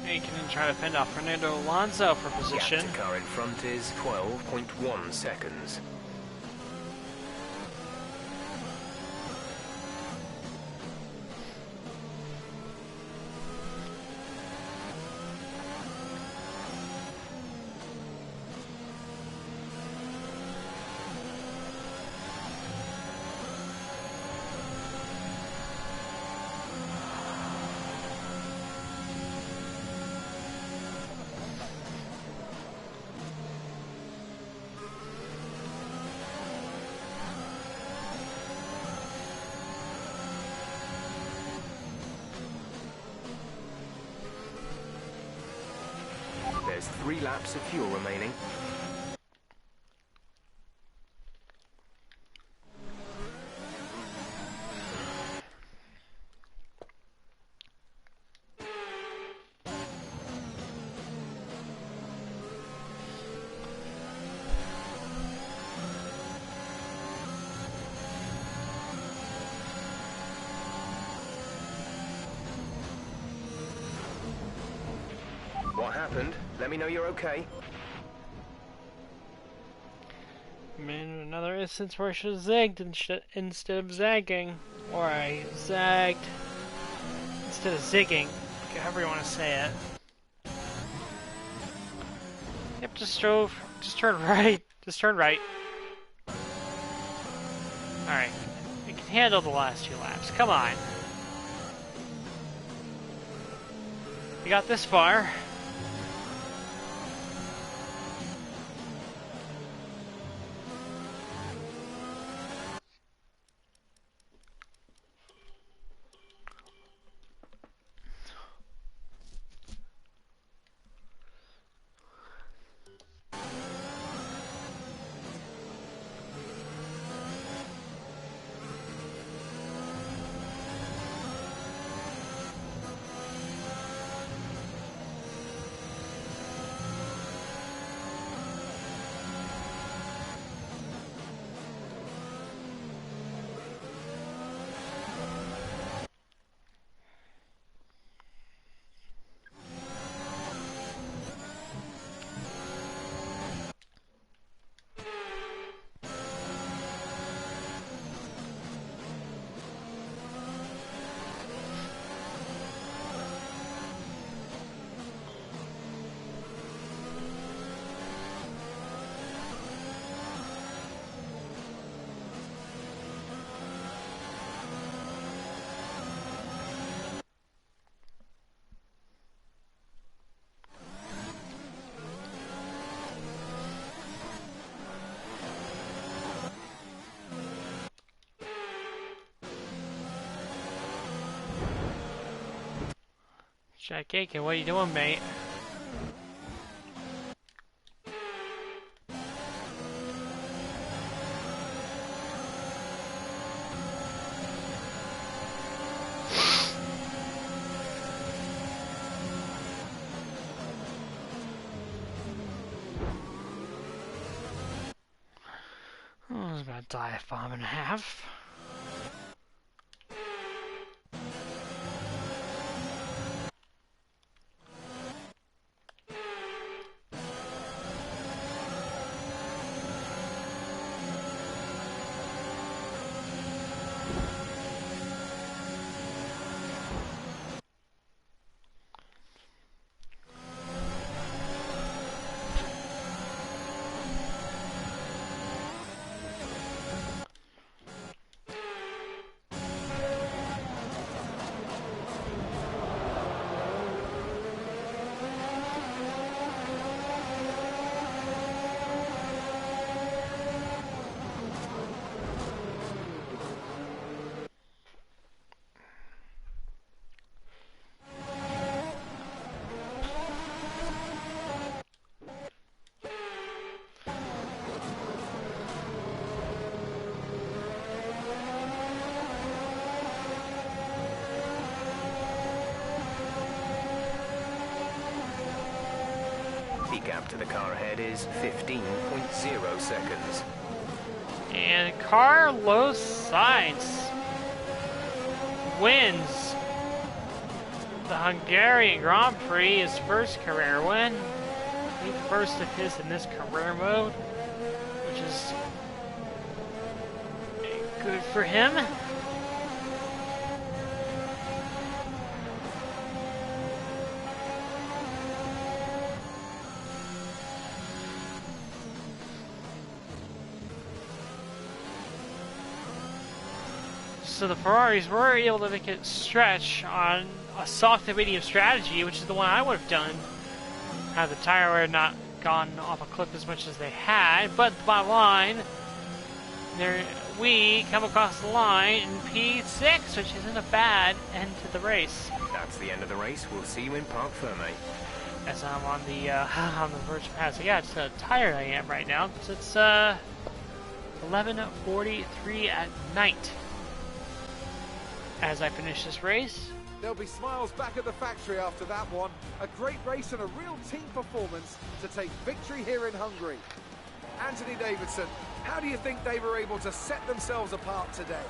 He can try to fend off Fernando Alonso for position. Gap to car in front is 12.1 seconds. There's 3 laps of fuel remaining. What happened? Let me know you're okay. Man, another instance where I should have zigged instead of zagging. Or I zagged instead of zigging. However you want to say it. Yep, just turn right. Just turn right. Alright. We can handle the last few laps. Come on. We got this far. Jack Aiken, what are you doing, mate? Oh, I was about to die a bomb and a half. The gap to the car ahead is 15.0 seconds. And Carlos Sainz wins the Hungarian Grand Prix, his first career win. The first of his in this career mode, which is good for him. So the Ferraris were able to make it stretch on a soft to medium strategy, which is the one I would have done had the tire wear not gone off a cliff as much as they had. But the bottom line, there we come across the line in P6, which isn't a bad end to the race. That's the end of the race. We'll see you in Parc Ferme. As I'm on the verge of passing. Yeah, it's how tired I am right now. It's 11:43 at night. As I finish this race, There'll be smiles back at the factory after that one. A great race and a real team performance to take victory here in Hungary. Anthony Davidson, how do you think they were able to set themselves apart today?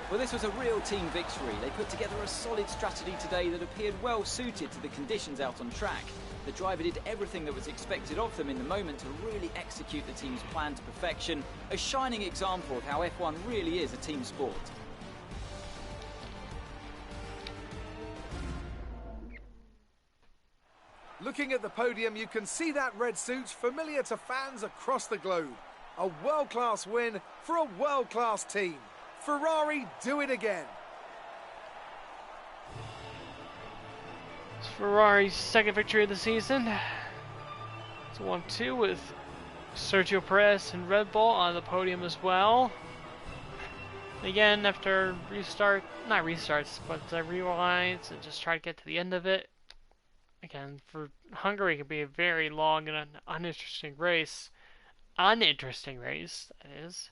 Well, this was a real team victory. They put together a solid strategy today that appeared well suited to the conditions out on track. The driver did everything that was expected of them in the moment to really execute the team's plan to perfection. A shining example of how F1 really is a team sport. Looking at the podium, you can see that red suit familiar to fans across the globe. A world-class win for a world-class team. Ferrari do it again. it's Ferrari's second victory of the season. It's 1-2 with Sergio Perez and Red Bull on the podium as well. Again, after not restarts, but rewinds and just try to get to the end of it. Again, for Hungary, it could be a very long and uninteresting race. Uninteresting race, that is.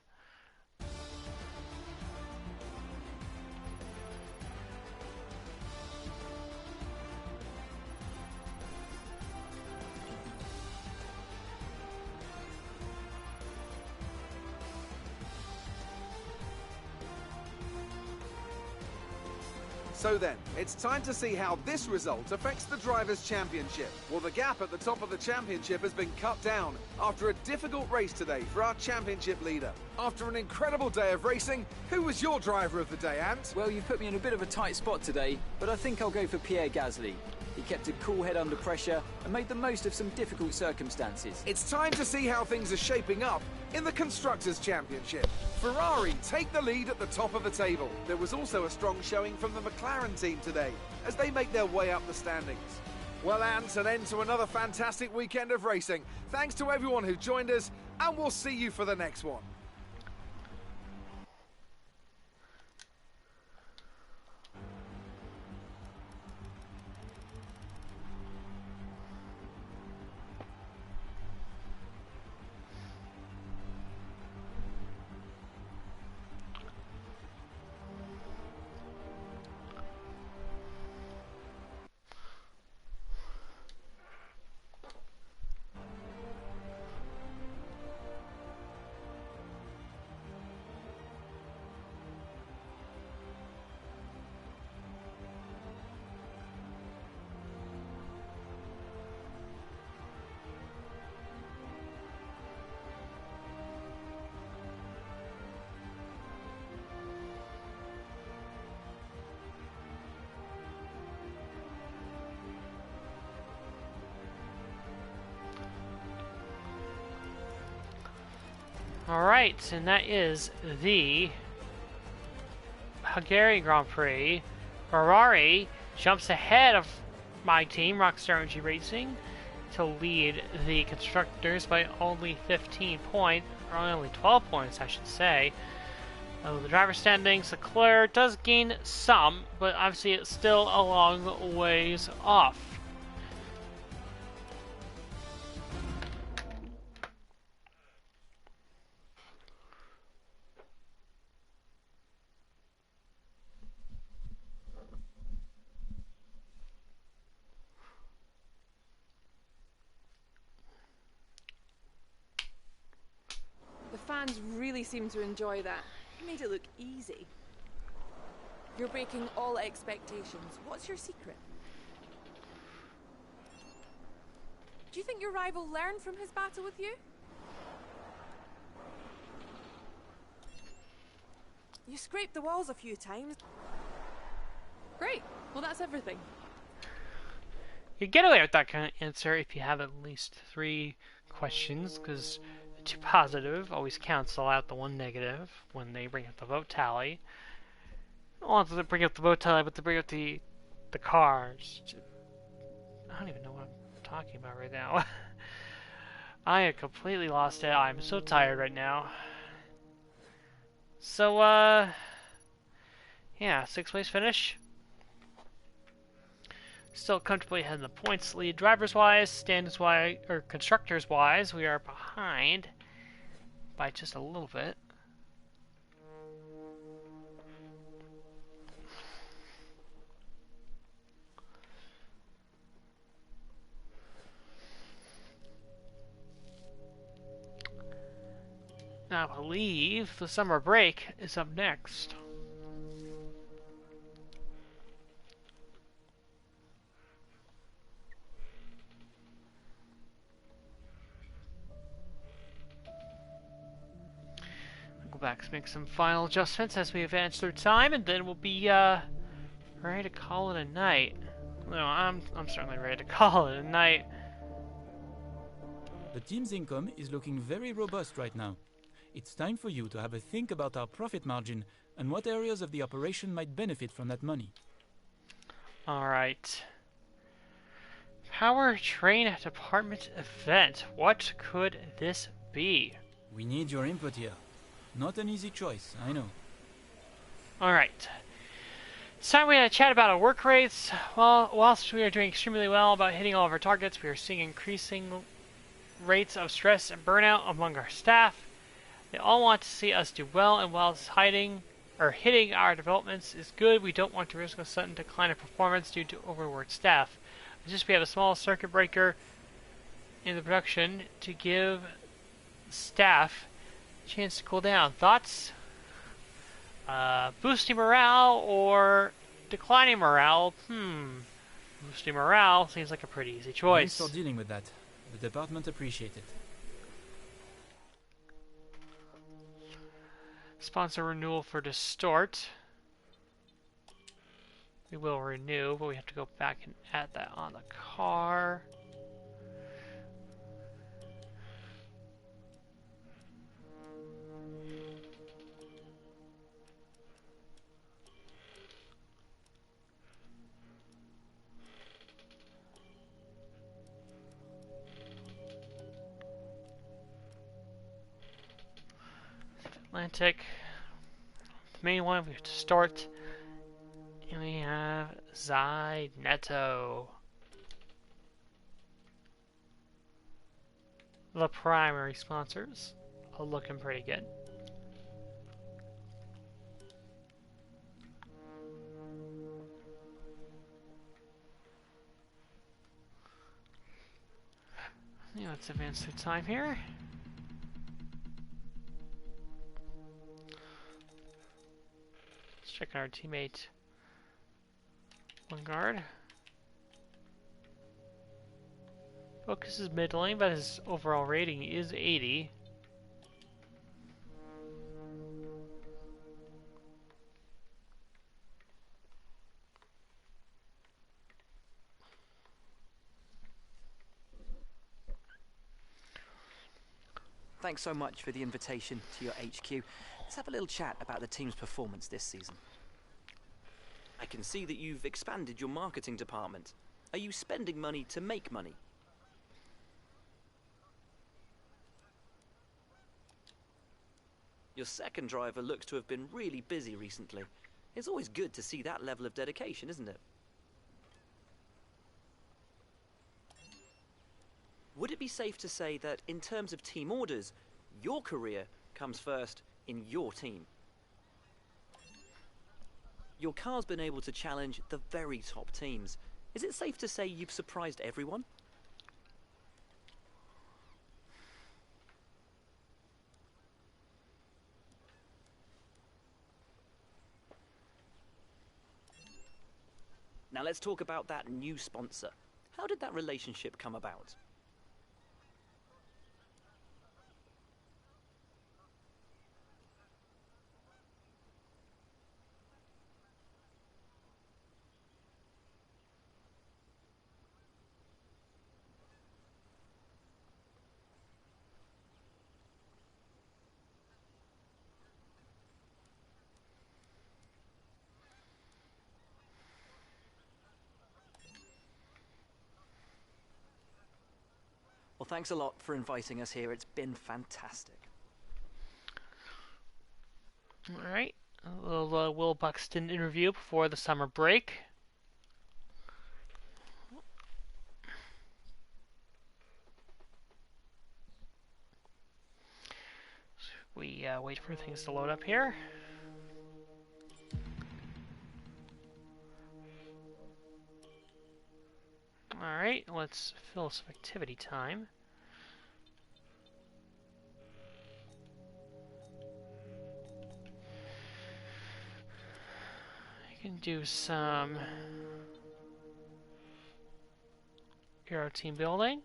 So then, it's time to see how this result affects the Drivers' Championship. Well, the gap at the top of the championship has been cut down after a difficult race today for our championship leader. After an incredible day of racing, who was your driver of the day, Ant? Well, you've put me in a bit of a tight spot today, but I think I'll go for Pierre Gasly. He kept a cool head under pressure and made the most of some difficult circumstances. It's time to see how things are shaping up in the Constructors' Championship. Ferrari take the lead at the top of the table. There was also a strong showing from the McLaren team today as they make their way up the standings. Well, Ant, an end to another fantastic weekend of racing. Thanks to everyone who joined us, and we'll see you for the next one. Alright, and that is the Hungarian Grand Prix. Ferrari jumps ahead of my team, Rockstar Energy Racing, to lead the constructors by only 15 points, or only 12 points, I should say. The driver standings, Leclerc does gain some, but obviously it's still a long ways off. The fans really seem to enjoy that. You made it look easy. You're breaking all expectations. What's your secret? Do you think your rival learned from his battle with you? You scraped the walls a few times. Great. Well, that's everything. You get away with that kind of answer if you have at least 3 questions, because the 2 positive always cancel out the 1 negative when they bring up the vote tally. Well, not to bring up the vote tally, but to bring up the cars. I don't even know what I'm talking about right now. I have completely lost it. I'm so tired right now. So, yeah, 6th place finish. Still comfortably ahead in the points lead. Drivers-wise, standings-wise, or constructors-wise, we are behind by just a little bit. I believe the summer break is up next. I'll go back and make some final adjustments as we advance through time, and then we'll be ready to call it a night. No, I'm certainly ready to call it a night. The team's income is looking very robust right now. It's time for you to have a think about our profit margin and what areas of the operation might benefit from that money. Alright. Powertrain department event. What could this be? We need your input here. Not an easy choice, I know. Alright. It's time we had a chat about our work rates. Well, whilst we are doing extremely well about hitting all of our targets, we are seeing increasing rates of stress and burnout among our staff. They all want to see us do well, and whilst hitting our developments is good, we don't want to risk a sudden decline of performance due to overworked staff. We have a small circuit breaker in the production to give staff a chance to cool down. Thoughts? Boosting morale or declining morale? Boosting morale seems like a pretty easy choice. Thanks for dealing with that. The department appreciates it. Sponsor renewal for Distort. We will renew, but we have to go back and add that on the car. Atlantic. The main one, we have to start. And we have Zyneto. The primary sponsors are looking pretty good. Yeah, let's advance through time here. Let's check on our teammate Lingard. Focus is middling, but his overall rating is 80. thanks so much for the invitation to your HQ. Let's have a little chat about the team's performance this season. I can see that you've expanded your marketing department. Are you spending money to make money? Your second driver looks to have been really busy recently. It's always good to see that level of dedication, isn't it? Would it be safe to say that in terms of team orders, your career comes first in your team? Your car's been able to challenge the very top teams. Is it safe to say you've surprised everyone? Now let's talk about that new sponsor. How did that relationship come about? Well, thanks a lot for inviting us here. It's been fantastic. Alright, a little Will Buxton interview before the summer break. We wait for things to load up here. Alright, let's fill some activity time. I can do some hero team building.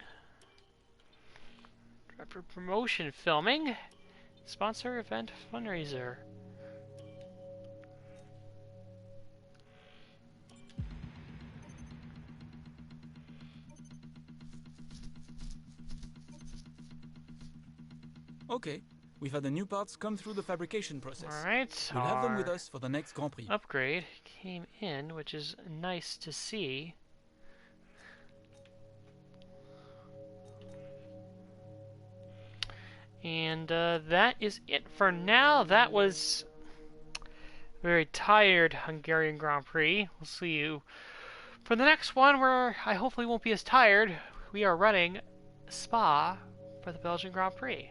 Driver promotion filming. Sponsor event fundraiser. Okay, we've had the new parts come through the fabrication process. Alright, We'll have them with us for the next Grand Prix. upgrade came in, which is nice to see. And that is it for now. That was a very tired Hungarian Grand Prix. We'll see you for the next one, where I hopefully won't be as tired. We are running Spa for the Belgian Grand Prix.